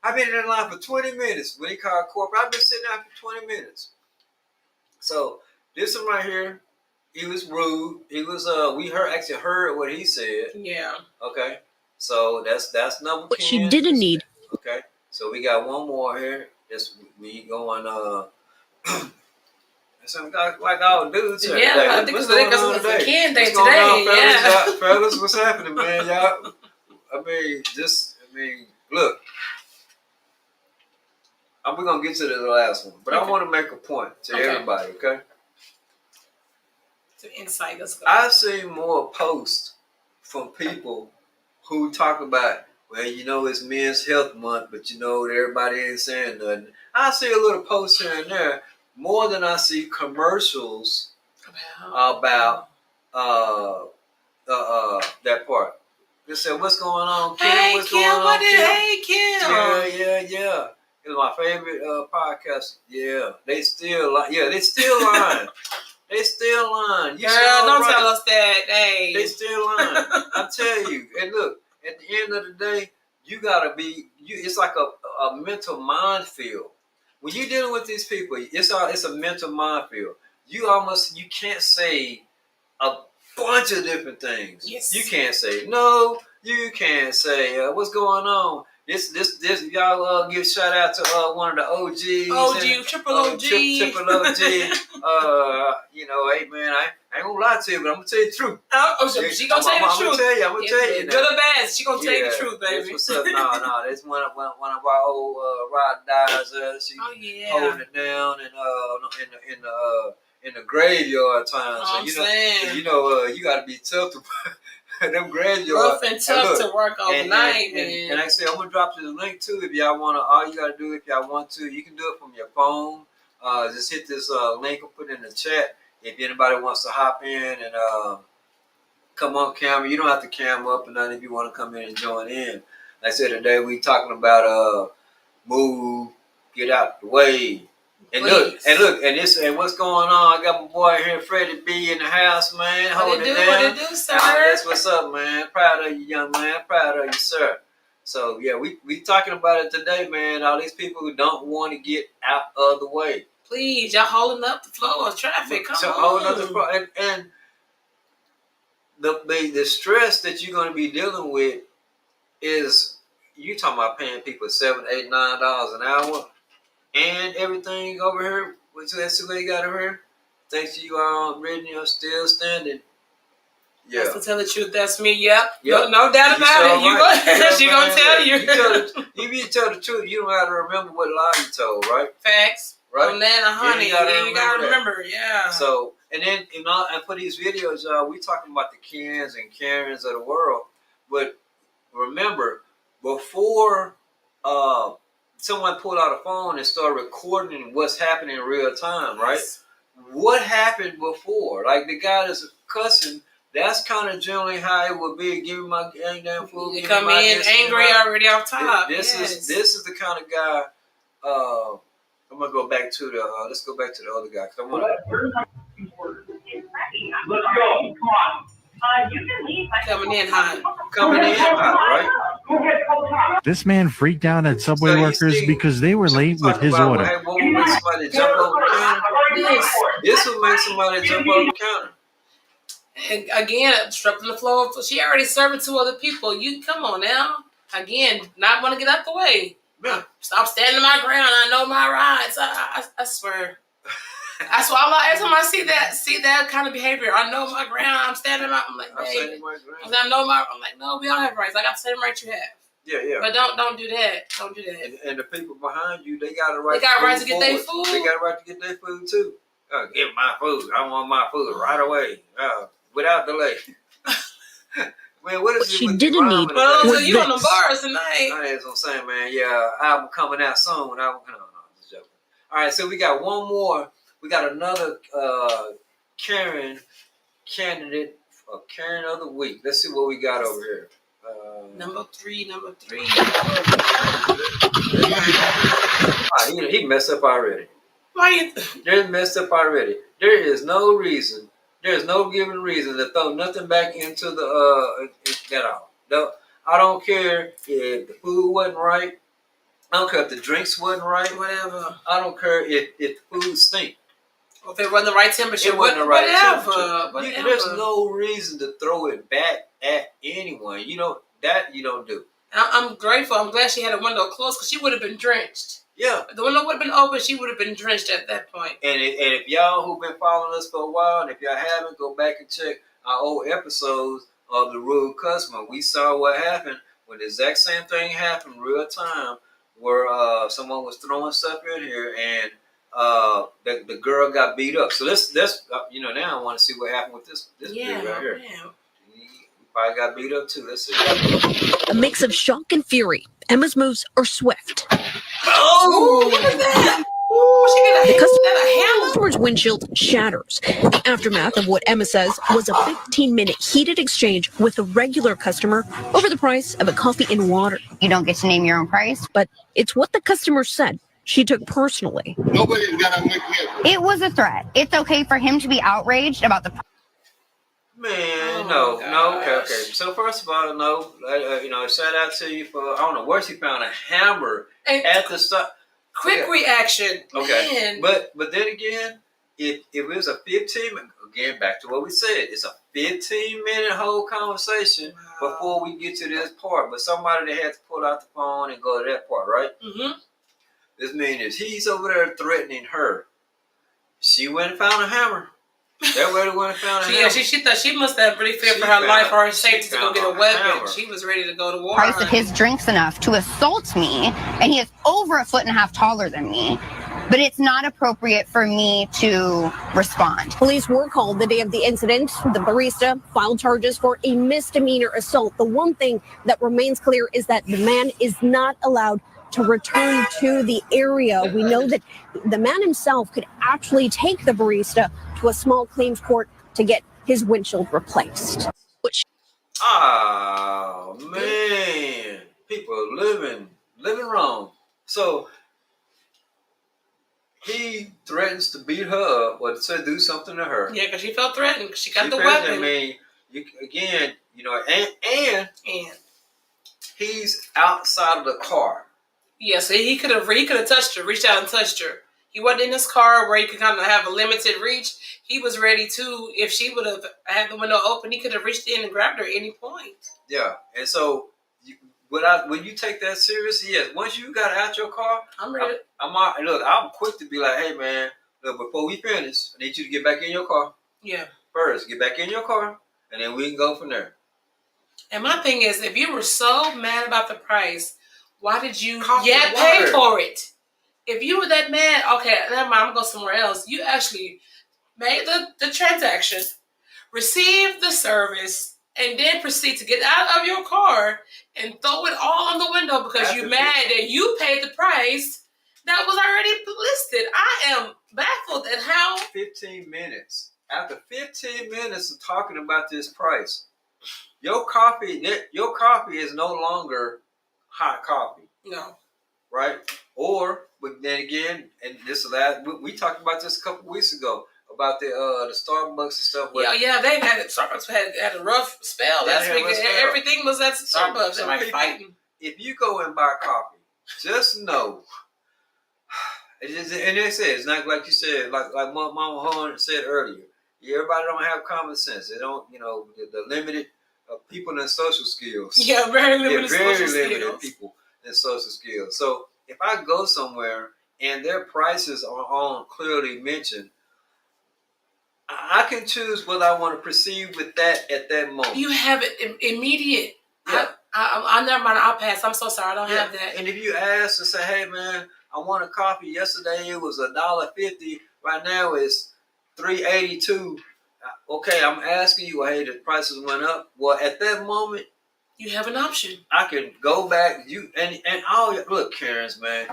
I've been in the line for 20 minutes. When he called corporate, I've been sitting out for 20 minutes. So this one right here, he was rude. He was we heard what he said. Yeah. Okay. So that's number 10. What she didn't need. Okay. So we got one more here. We going some guy like all dudes here. Yeah, today. I think What's it's going on a today? kid day What's going on, today. fellas? Yeah. Fellas, what's happening, man? Y'all, look. We're gonna get to the last one, but I want to make a point to everybody. Okay. To insight, let's go. I've seen more posts from people who talk about, well, it's Men's Health Month, but everybody ain't saying nothing. I see a little post here and there more than I see commercials about that part. They said, "What's going on, Kim? Hey, What's Kim, going on, Kim?" Hey, Kim. Yeah. It's my favorite podcast. Yeah, they still lying. They still lying. They still lying. You Girl, don't tell us that. Hey. They still lying. I tell you. And look, at the end of the day, you gotta be. It's like a mental minefield. When you're dealing with these people, it's a mental minefield. You can't say a bunch of different things. Yes. You can't say no. You can't say what's going on. This y'all give a shout out to one of the OGs. Triple OG. Triple OG. Hey man, I ain't gonna lie to you, but I'm gonna tell you the truth. She gonna tell you the truth. I'm gonna tell you. Good or bad, she gonna tell you the truth, baby. That's what's up. No, that's one of our old ride dies. She holding it down and in the graveyard time. So you gotta be tough to them graveyard. Rough and tough to work overnight, man. And like I said, I'm gonna drop you the link too if y'all wanna. All you gotta do if y'all want to, you can do it from your phone. Just hit this link and put it in the chat. If anybody wants to hop in and come on camera, you don't have to camera up or nothing if you want to come in and join in. Like I said today, we talking about move, get out the way. And look, and what's going on? I got my boy here, Freddie B, in the house, man. Holding it down. What it do, sir? That's what's up, man. Proud of you, young man. Proud of you, sir. So yeah, we talking about it today, man. All these people who don't want to get out of the way. Please, y'all holding up the flow of traffic. Come on. Holding up the flow, and the stress that you're going to be dealing with is you talking about paying people $7, $8, $9 an hour. And everything over here, that's the way you got over here. Thanks to you all, Brittany, are still standing. Yeah. That's to tell the truth. That's me. Yep. No doubt about it. She gonna tell you. If you tell the truth, you don't have to remember what lie you told, right? Facts. Right. Banana honey. You gotta remember. Yeah. So, and then and for these videos, we talking about the Kens and Karens of the world. But remember, before someone pulled out a phone and started recording what's happening in real time, right? Yes. What happened before? Like the guy that's cussing, that's kind of generally how it would be. Give me my damn food. You come in angry already off top. This is the kind of guy. I'm gonna go back to the. Let's go back to the other guy. Come on. Let's go. Come on. You can leave. Coming in hot, right? Go ahead, hold on. This man freaked out at Subway workers because they were late with his order. Hey, what will make somebody jump over the counter? This will make somebody jump over the counter. And again, disrupting the flow. She already serving 2 other people. You come on now. Again, not want to get out the way. Yeah. Stop standing my ground. I know my rights. I swear. That's why I'm like, every time I see that kind of behavior, I know my ground. I'm standing my. I'm like, hey, I know my. I'm like, no, we all have rights. I got the same rights you have. Yeah. But don't do that. Don't do that. And the people behind you, they got a right. They got a right to get their food. They got a right to get their food too. Give my food. I want my food right away, without delay. Man, what she didn't need was you on the bars tonight. That's what I'm saying, man. Yeah, album coming out soon. Just joking. All right, so we got one more. We got another Karen candidate for Karen of the week. Let's see what we got over here. Number three. He messed up already. Why you? They're messed up already. There is no reason. There's no given reason to throw nothing back into the that all. No, I don't care if the food wasn't right. I don't care if the drinks wasn't right. Whatever. I don't care if the food stink. Or if it wasn't the right temperature. It wasn't the right whatever. temperature. There's no reason to throw it back at anyone. You know that you don't do. I'm grateful. I'm glad she had a window closed because she would have been drenched. Yeah. If the window would have been open, she would have been drenched at that point. And if y'all who've been following us for a while, and if y'all haven't, go back and check our old episodes of The Rude Customer. We saw what happened when the exact same thing happened real time, where someone was throwing stuff in here and the girl got beat up. So this now I want to see what happened with this dude right here. Man. He probably got beat up too. Let's see. A mix of shock and fury. Emma's moves are swift. Oh, look at that. Ooh, The customer's windshield shatters. The aftermath of what Emma says was a 15-minute heated exchange with a regular customer over the price of a coffee and water. You don't get to name your own price. But it's what the customer said she took personally. Nobody's gonna make me. It was a threat. It's okay for him to be outraged about the Man, Oh, no, okay. gosh. So first of all, no, shout out to you for I don't know where she found a hammer And at the stop. quick reaction. Okay, Man. but then again, if it was a 15, again back to what we said, it's a 15-minute whole conversation before we get to this part. But somebody that had to pull out the phone and go to that part, right? Mm-hmm. This means he's over there threatening her. She went and found a hammer. That way, went and found a hammer. Yeah, she thought she must have really feared She for her found- life or her she safety to go found get a a weapon. hammer. She was ready to go to war. price of his drinks enough to assault me, and he is over 1.5 feet taller than me. But it's not appropriate for me to respond. Police were called the day of the incident. The barista filed charges for a misdemeanor assault. The one thing that remains clear is that the man is not allowed to return to the area. We know that the man himself could actually take the barista to a small claims court to get his windshield replaced. Oh man, people living wrong. So he threatens to beat her up or to do something to her. Yeah, because she felt threatened. 'Cause she got She the threatened, weapon. I mean, and And he's outside of the car. yeah, so he could have touched her, reached out and touched her. He wasn't in his car where he could kind of have a limited reach. He was ready to, if she would have had the window open, he could have reached in and grabbed her at any point. Yeah, and so when you take that seriously, yes. Once you got out your car, I'm ready. I'm quick to be like, hey man, look, before we finish, I need you to get back in your car Yeah. first. Get back in your car, and then we can go from there. And my thing is, if you were so mad about the price, why did you Coffee and pay water. for it? If you were that mad, okay, never mind, I'm going somewhere else. You actually made the transaction, received the service, and then proceed to get out of your car and throw it all on the window because you're mad that you paid the price that was already listed. I am baffled at how 15 minutes. After 15 minutes of talking about this price, your coffee is no longer hot coffee, no. right? But then again, and we talked about this a couple weeks ago about the Starbucks and stuff. Yeah, they had Starbucks had a rough spell last week. Everything was at Starbucks. So Everybody people, fighting. if you go and buy coffee, just know. And they said it's not like you said, like Mama Horn said earlier. Everybody don't have common sense. They don't, the limited people in social skills. Yeah, very limited They're very social limited skills. people in social skills. So if I go somewhere and their prices are on clearly mentioned, I can choose whether I want to proceed with that at that moment. You have it immediate. Yeah. I never mind. I'll pass. I'm so sorry. I don't have that. And if you ask and say, "Hey man, I want a coffee. Yesterday it was $1.50. Right now it's $3.82." Okay, I'm asking you. Hey, the prices went up. Well, at that moment, You have an option. I can go back. And all look, Karens, man,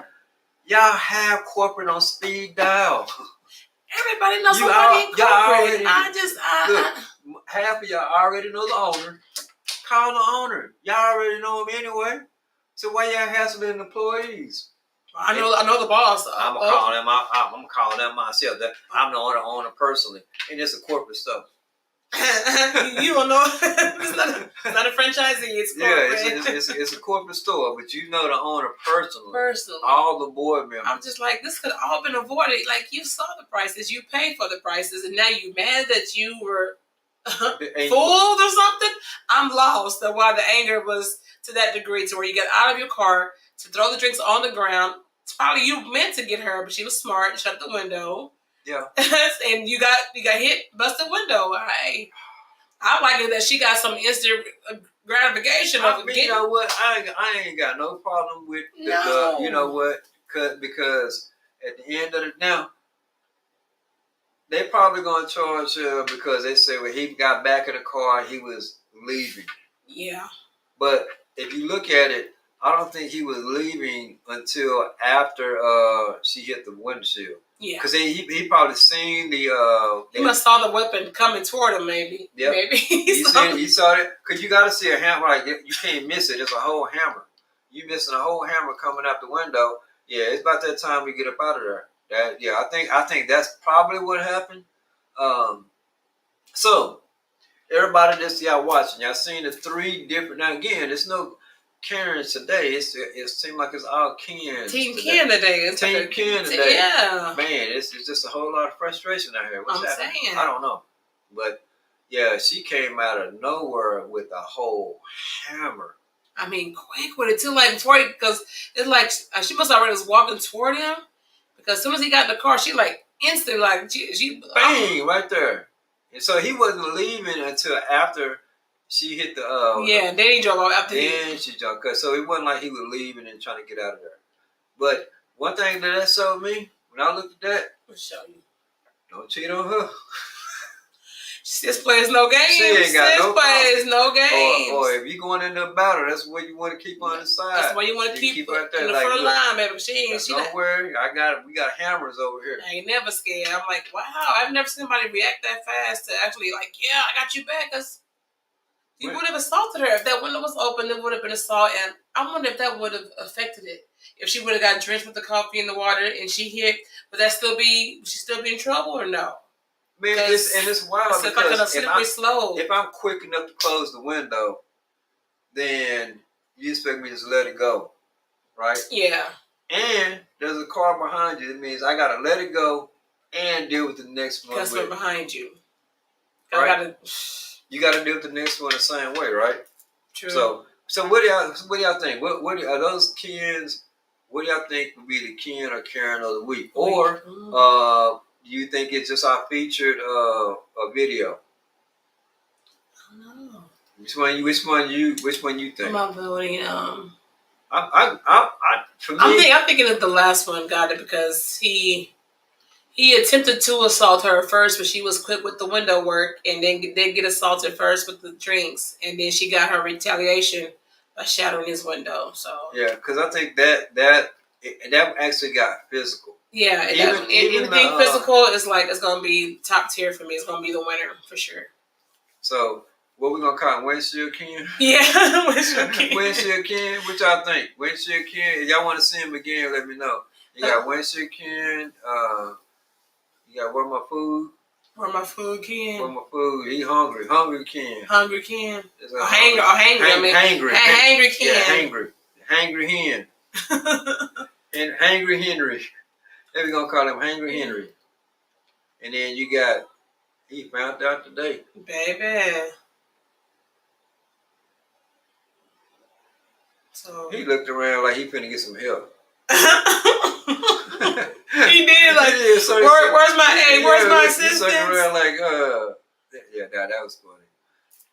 y'all have corporate on speed dial. Everybody knows You somebody in y'all corporate. already- I just Look, half of y'all already know the owner. Call the owner. Y'all already know him anyway. So why y'all hassling employees? I know the boss. I'm gonna call them. I'm gonna call them myself. I'm the owner personally, and it's a corporate stuff. You don't know. It's not a franchisee. It's corporate. Yeah, it's a corporate store, but you know the owner personally. Personally, all the board members. I'm just like, this could all been avoided. Like, you saw the prices, you paid for the prices, and now you mad that you were fooled or something. I'm lost at why the anger was to that degree, to where you got out of your car to throw the drinks on the ground. It's probably you meant to get her, but she was smart and shut the window. Yeah. And you got hit, busted window. I like it that she got some instant gratification of it. You know what? I ain't got no problem with the you know what? Because at the end of the now, they probably gonna charge her because they say when he got back in the car, he was leaving. Yeah. But if you look at it, I don't think he was leaving until after she hit the windshield. Yeah. Because he probably seen the. He must saw the weapon coming toward him, maybe. Yep. Maybe. He saw it. Because you got to see a hammer. Like, you can't miss it. It's a whole hammer. You missing a whole hammer coming out the window. Yeah, it's about that time we get up out of there. I think that's probably what happened. So, everybody that's y'all watching, y'all seen the 3 different. Now, again, there's no Karens today. It seems like it's all Kens. Team Ken today. Team Ken today. Yeah. Man, it's just a whole lot of frustration out here. What's I'm happening? saying. I don't know. But, yeah, she came out of nowhere with a whole hammer. I mean, quick with it too, like because it's like she must already was walking toward him, because as soon as he got in the car, she like instantly like she bang right there, and so he wasn't leaving until after she hit the then he drove off after she jumped. So it wasn't like he was leaving and trying to get out of there. But one thing that showed me when I looked at that, I'll show you. Don't cheat on her. Sis plays no games. She ain't got no plays no games. Or if you going into a battle, that's where you want to keep on the side. That's why you want to keep right there, in the like, front look, line, baby. She don't worry, we got hammers over here. I ain't never scared. I'm like, wow, I've never seen somebody react that fast to actually like, yeah, I got you back. Cause you would have assaulted her if that window was open. It would have been assault, and I wonder if that would have affected it. If she would have got drenched with the coffee and the water, and she hit, would she still be in trouble or no? Man, it's wild it's because like a slippery slope. If I'm quick enough to close the window, then you expect me to just let it go, right? Yeah. And there's a car behind you. That means I gotta let it go and deal with the next one. Because we're behind you. Right? You gotta deal with the next one the same way, right? True. So what do y'all think? What are those Kens? What do y'all think would be the Ken or Karen of the week? Or do you think it's just our featured a video? I don't know. Which one you think? I'm voting. For me, I'm thinking that the last one got it, because he attempted to assault her first, but she was quick with the window work, and then get assaulted first with the drinks, and then she got her retaliation by shattering his window. So yeah, because I think that actually got physical. Yeah, anything physical is like, it's gonna be top tier for me. It's gonna be the winner for sure. So what we gonna call it? Windshield Ken? Yeah, Windshield Ken. Windshield Ken. What y'all think? Windshield Ken. If y'all want to see him again, let me know. You got Windshield Ken. You got Where My Food? Where My Food Ken. Where My Food? He hungry. Hungry Ken. Hungry Ken. Hangry. Hangry Ken. Yeah, hangry hen. And Hangry Henry. Then we gonna call him Hangry Henry. And then you got, he found out today. Baby. So he looked around like he finna get some help. He did, like, where's my aid? Where's my assistance? He looking around like, that was funny.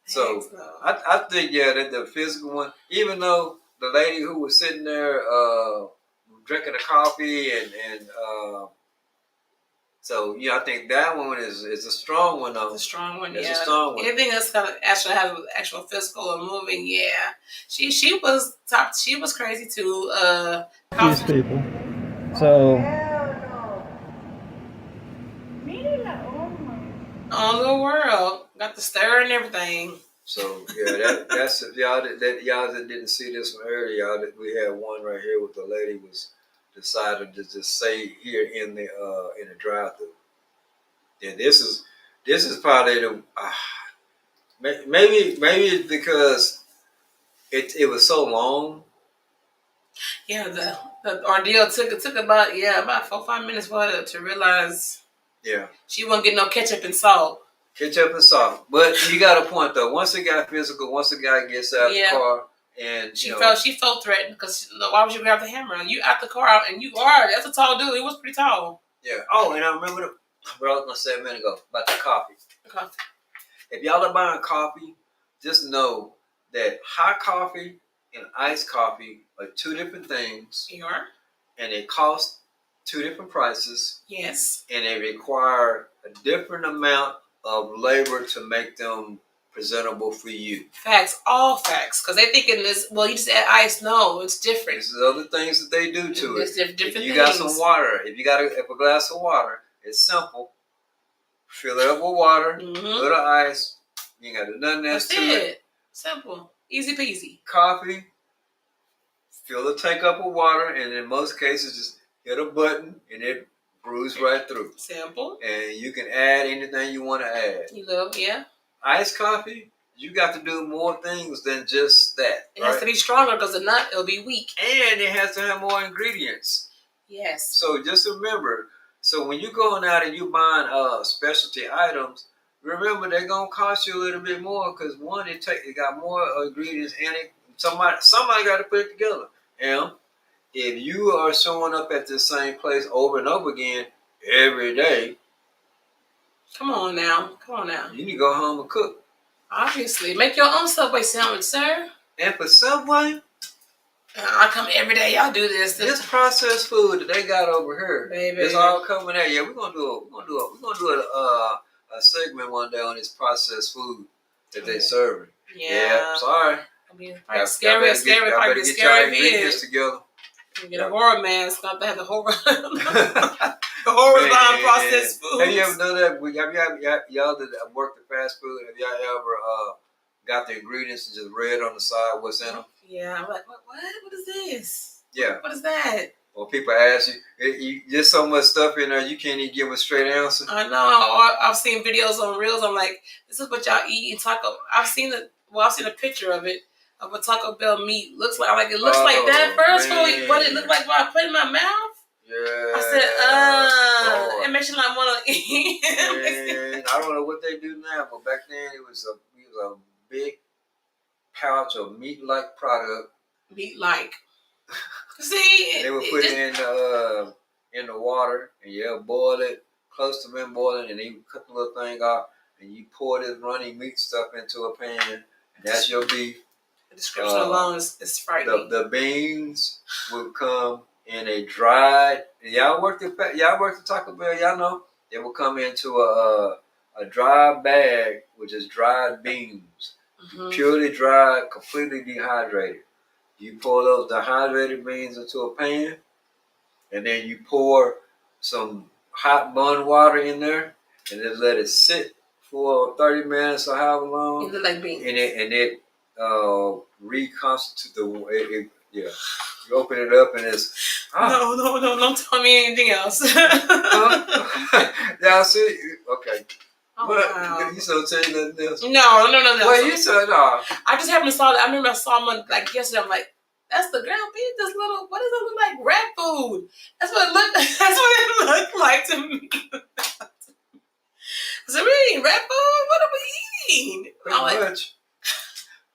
So I think that the physical one, even though the lady who was sitting there drinking a coffee and so I think that one is a strong one though. It's a strong one, It's a strong one. Anything that's gonna actually have actual physical or moving, yeah. She was top. She was crazy too. These people. So all the world got the stir and everything. So yeah, that's if y'all that didn't see this one earlier, y'all we had one right here with the lady was decided to just say here in the drive-thru. Yeah, this is probably the maybe it's because it was so long. Yeah, the ordeal took about 4-5 minutes for her to realize. Yeah, she wasn't getting no ketchup and salt. Ketchup and salt, but you got a point though. Once it got physical, once the guy gets out the car, and she felt threatened because why would you grab the hammer? You out the car and you are. That's a tall dude. He was pretty tall. Yeah. Oh, and I remember what I was gonna say a minute ago about the coffee. If y'all are buying coffee, just know that hot coffee and iced coffee are two different things. And they cost two different prices. Yes. And they require a different amount of labor to make them presentable for you. Facts, all facts. Because they thinking this, well, you just add ice. No, it's different. There's other things that they do to it. Different if you things. got some water, if a glass of water, it's simple. Fill it up with water, little ice. You ain't got to do nothing else to it. Simple. Easy peasy. Coffee, fill the tank up with water, and in most cases, just hit a button, and it brews right through. Simple. And you can add anything you want to add. You love, yeah. Iced coffee, you got to do more things than just that. It has to be stronger because if not, it'll be weak. And it has to have more ingredients. Yes. So just remember, so when you're going out and you're buying specialty items, remember they're gonna cost you a little bit more because one, it got more ingredients in it. Somebody got to put it together. And if you are showing up at the same place over and over again every day, come on now. You need to go home and cook. Obviously, make your own Subway sandwich, sir. And for Subway, I come every day. Y'all do this. This processed food that they got over here, baby, it's all coming out. Yeah, we're gonna do a segment one day on this processed food that they serving. Yeah, sorry. I mean, it's scary. Y'all better get your ingredients together. You get a horror mask. Not to have the horror. The horror line processed food. Have you ever done that? Y'all that work the fast food, have y'all ever got the ingredients and just read on the side what's in them? Yeah, I'm like, what? What is this? Yeah. What is that? Or people ask you, there's so much stuff in there, you can't even give them a straight answer. I know. I've seen videos on Reels. I'm like, this is what y'all eat in taco. I've seen a picture of it of a Taco Bell meat. It looks like that first food. What it looked like when I put it in my mouth. Yeah. I said, it makes you not want to eat. And I don't know what they do now, but back then it was a big pouch of meat-like product. Meat-like. See, they would put it in the water and boil it close to them boiling, and then you cut the little thing off and you pour this runny meat stuff into a pan, and that's your beef. The description alone is frightening. The beans would come in a dried. Y'all work the Taco Bell. Y'all know they will come into a dry bag, which is dried beans, purely dried, completely dehydrated. You pour those dehydrated beans into a pan, and then you pour some hot bun water in there, and then let it sit for 30 minutes or however long. It look like beans. And it reconstitute You open it up and it's no, don't tell me anything else. Yeah, see, okay. Oh, but wow. You still tell you nothing else? No. Well, you said no. I just happened to saw that. I remember I saw one like yesterday. I'm like, that's the ground beef. This little, what does it look like? Rat food. That's what it looked. That's what it looked like to me. So we eating rat food. What are we eating?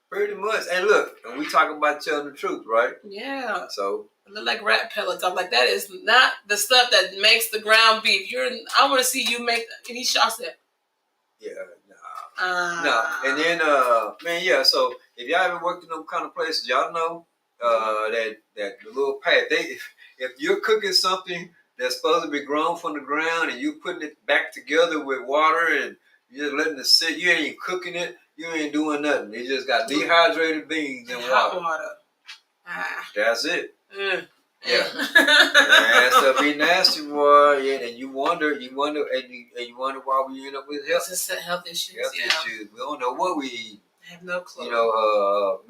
Pretty much. And look, and we talk about telling the truth, right? Yeah. So it look like rat pellets. I'm like, that is not the stuff that makes the ground beef. I want to see you make. And he shot it. Yeah, no. And then, man, yeah. So if y'all ever worked in those kind of places, y'all know that the little pad. If you're cooking something that's supposed to be grown from the ground and you putting it back together with water and you're just letting it sit, you ain't even cooking it. You ain't doing nothing. You just got dehydrated beans and hot water. Ah. That's it. Yeah. That stuff be nasty, boy. Yeah, and you wonder why we end up with health issues. Health issues. We don't know what we eat. I have no clue. You know,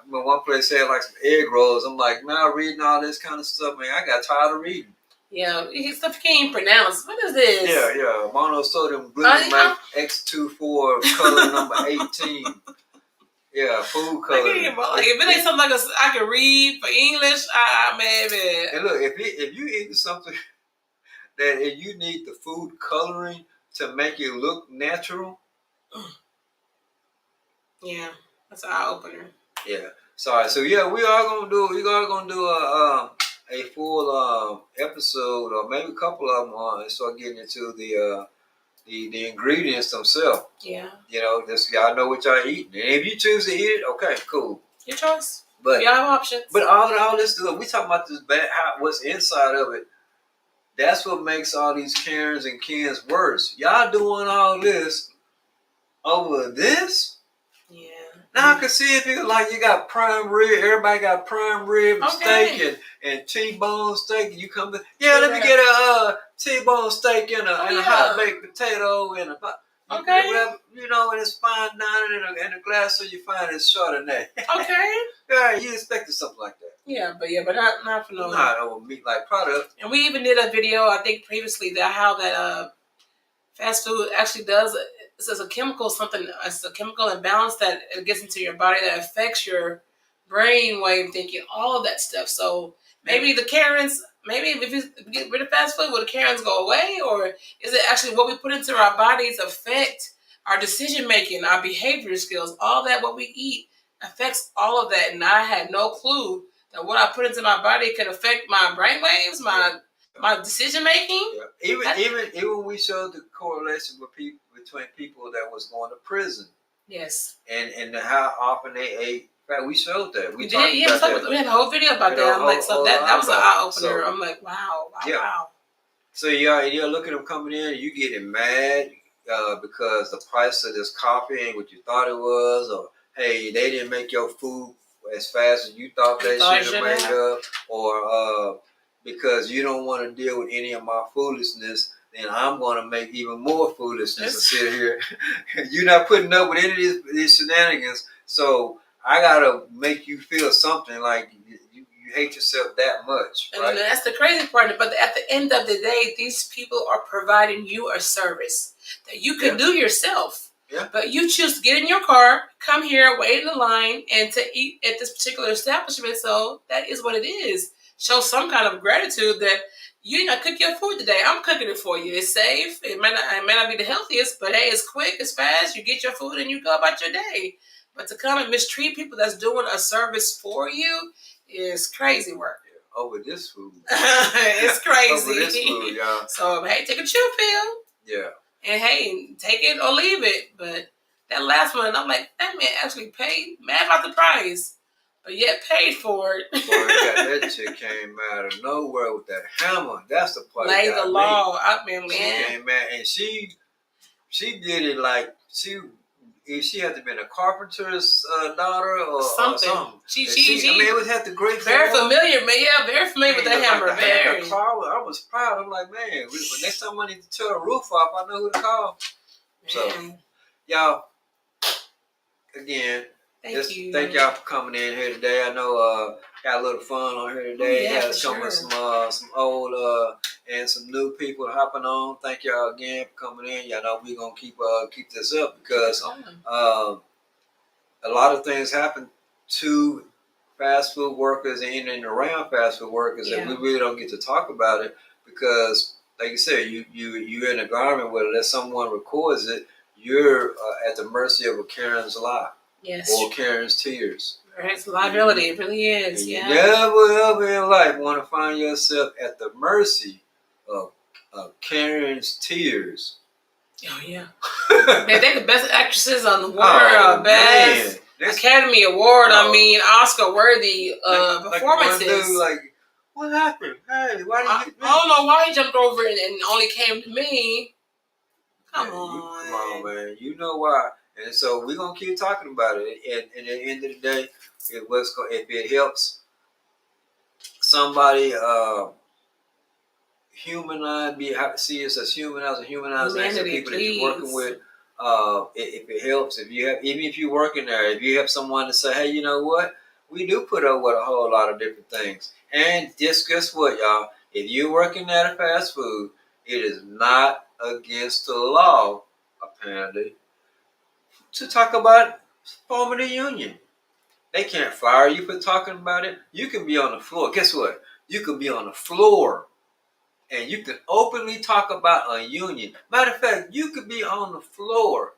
when one place had like some egg rolls, I'm like, man, reading all this kind of stuff, man, I got tired of reading. Yeah, stuff you can't even pronounce. What is this? Yeah. Monosodium glutamate X24 color number 18. Yeah, food color. Like, if it ain't something like I can read for English, maybe. And look, if you eating something that you need the food coloring to make it look natural. Yeah, that's an eye opener. Yeah. Sorry. So yeah, we are gonna do a full episode, or maybe a couple of them, and start getting into the ingredients themselves. Yeah. You know, this y'all know what y'all eating, and if you choose to eat it, okay, cool. Your choice. But y'all have options. But all this stuff, we talking about this what's inside of it. That's what makes all these Karens and Kens worse. Y'all doing all this over this. Yeah. Now I can see if you like you got prime rib, everybody got prime rib steak and T-bone steak. You come to let me get a T-bone steak and a hot baked potato and whatever, you know, and it's fine dining and a glass of your finest Chardonnay. Okay. Yeah, you expected something like that. Yeah, but not for no. Not over meat like product. And we even did a video, I think previously, that how that fast food actually does. It's a chemical imbalance that it gets into your body that affects your brain wave thinking, all of that stuff. So maybe the Karens, if you get rid of fast food, will the Karens go away? Or is it actually what we put into our bodies affect our decision making, our behavior skills, all that what we eat affects all of that. And I had no clue that what I put into my body can affect my brain waves, my decision making. Yeah. Even we showed the correlation between people that was going to prison. Yes. And how often they ate. In fact, we showed that. We did. Yeah, we had a whole video about that. I'm like, so that was an eye opener. I'm like, wow. So you're looking at them coming in, and you getting mad because the price of this coffee ain't what you thought it was, or hey, they didn't make your food as fast as you thought they should have made up, or because you don't want to deal with any of my foolishness, then I'm going to make even more foolishness and sit here. You're not putting up with any of these shenanigans, so I got to make you feel something like you hate yourself that much. Right? And that's the crazy part. But at the end of the day, these people are providing you a service that you can do yourself. Yeah. But you choose to get in your car, come here, wait in the line, and to eat at this particular establishment. So that is what it is. Show some kind of gratitude that you ain't gonna cook your food today. I'm cooking it for you. It's safe. It may not be the healthiest, but hey, it's quick, it's fast. You get your food and you go about your day. But to come and mistreat people that's doing a service for you is crazy work. Over this food. It's crazy. Over this food, y'all. So hey, take a chill pill. Yeah. And hey, take it or leave it. But that last one, I'm like, that man actually paid, mad about the price, but yet paid for it. Boy, that chick came out of nowhere with that hammer. That's the part. Lay the law up, man. She came out and she did it like she had to be a carpenter's daughter or something. She I mean, it was had the great. Very familiar, man. Yeah, very familiar with that hammer. Very. I was proud. I'm like, man, next time I need to tear a roof off, I know who to call. So, y'all, again, thank y'all for coming in here today. I know got a little fun on here today. Had some old and some new people hopping on. Thank y'all again for coming in. Y'all know we're gonna keep this up because a lot of things happen to fast food workers and in and around fast food workers that we really don't get to talk about it because, like you said, you're in a garment where unless someone records it, you're at the mercy of a Karen's lie or Karen's tears. It's a liability. It really is. And you never ever in life want to find yourself at the mercy of Karen's tears. Oh yeah. They're the best actresses on the world. Best Academy Award. I mean, Oscar worthy performances. Like dude, like, what happened? Hey, why did you hit me? I don't know why he jumped over and only came to me. Come on. Come on, man. You know why. And so we're going to keep talking about it. And at the end of the day, if it helps somebody humanize, see us as humanize and humanize the people that you're working with, if it helps, even if you're working there, if you have someone to say, hey, you know what, we do put up with a whole lot of different things. And just guess what, y'all? If you're working at a fast food, it is not against the law, apparently, to talk about forming a union. They can't fire you for talking about it. You can be on the floor. Guess what? You can be on the floor and you can openly talk about a union. Matter of fact, you could be on the floor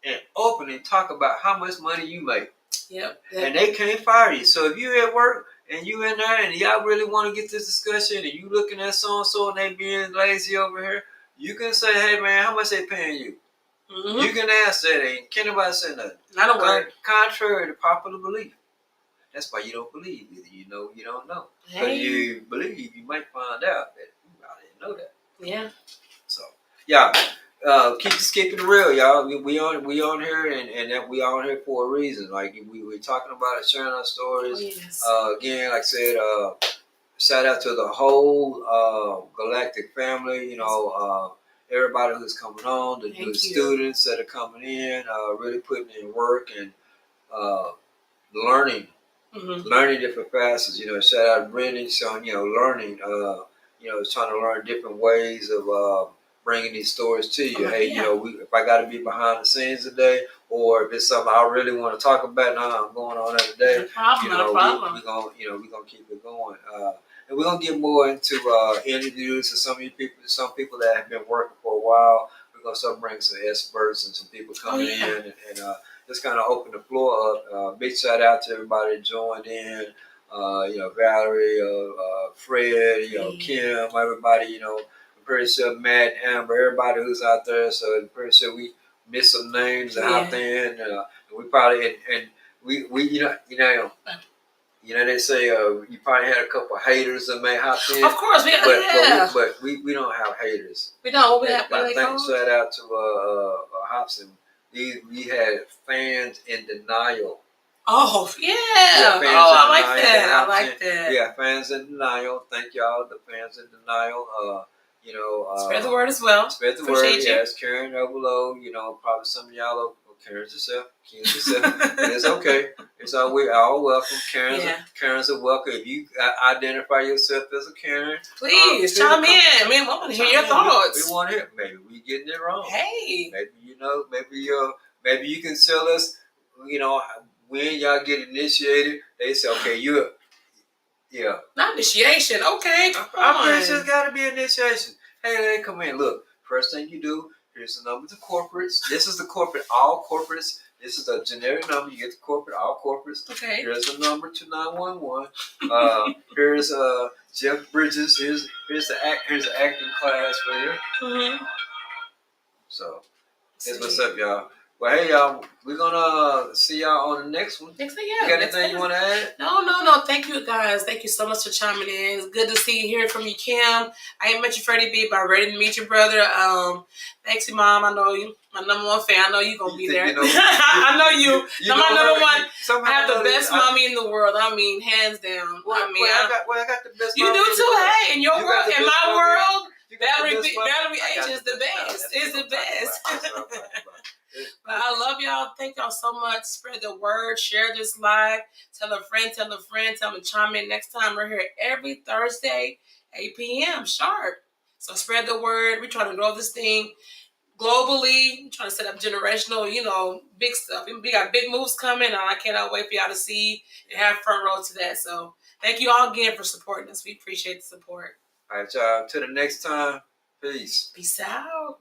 and openly talk about how much money you make. Yep. And they can't fire you. So if you're at work and you in there and y'all really want to get this discussion and you looking at so-and-so and they being lazy over here, you can say, hey man, how much they paying you? Mm-hmm. You can ask that, and can't nobody say nothing. Not a word. Contrary to popular belief. That's why you don't believe. Either you know, you don't know. Hey. But you believe, you might find out that I didn't know that. Yeah. So, yeah, keep it real, y'all. We on here, and that we on here for a reason. Like we talking about it, sharing our stories. Oh, yes. Again, like I said, shout out to the whole Galactic family. You know, everybody who's coming on, the students that are coming in, really putting in work and learning. Mm-hmm. Learning different facets, you know. Shout out to Brendan, so learning, trying to learn different ways of bringing these stories to you. Hey, if I got to be behind the scenes today, or if it's something I really want to talk about, I'm going on that today. No problem. We're gonna keep it going, and we're gonna get more into interviews with some people that have been working for a while. We're gonna start bringing some experts and some people coming in and just kind of open the floor up. Big shout out to everybody that joined in. Valerie, Fred, Kim, everybody. I'm pretty sure Matt, Amber, everybody who's out there. So I'm pretty sure we missed some names out there, and we probably we they say you probably had a couple of haters that may hop in. Of course, but we don't have haters. We don't. Shout out to Hobson. We had fans in denial. Oh, yeah. I like that. Yeah, fans in denial. Thank y'all, the fans in denial. Spread the word as well. Spread the word, yes. Karen Overload, probably some of y'all are Karen's yourself. It's okay. It's all, we're all welcome. Karens are welcome. If you identify yourself as a Karen, please chime in. We want to hear your thoughts. We want to hear. Maybe we getting it wrong. Hey. Maybe you can tell us, when y'all get initiated, they say, okay, not initiation. Okay, I'm pretty sure it's got to be initiation. Hey, come in. Look, first thing you do, here's the number to corporates. This is the corporate, all corporates. This is a generic number. You get the corporate, all corporates. Okay. Here's the number to 911. Here's Jeff Bridges. Here's the acting class for you. Mm-hmm. So that's what's up, y'all. Well, hey, y'all, we're going to see y'all on the next one. You got anything you want to add? No. Thank you, guys. Thank you so much for chiming in. It's good to see you, hear from you, Kim. I ain't met you, Freddie B, but I'm ready to meet your brother. Thanks, Mom. I know you. My number one fan. I know you're going to be there. I know you. My number one. I have the best mommy in the world. I mean, hands down. I got the best you mommy. You do too. Hey, in your world, in my world, Valerie H is the best. Is the best. But I love y'all. Thank y'all so much. Spread the word. Share this live. Tell a friend. Tell them to chime in next time. We're here every Thursday, 8 p.m. sharp. So spread the word. We're trying to grow this thing globally. We're trying to set up generational, big stuff. We got big moves coming. And I cannot wait for y'all to see and have front row to that. So thank you all again for supporting us. We appreciate the support. All right, y'all. Till the next time. Peace. Peace out.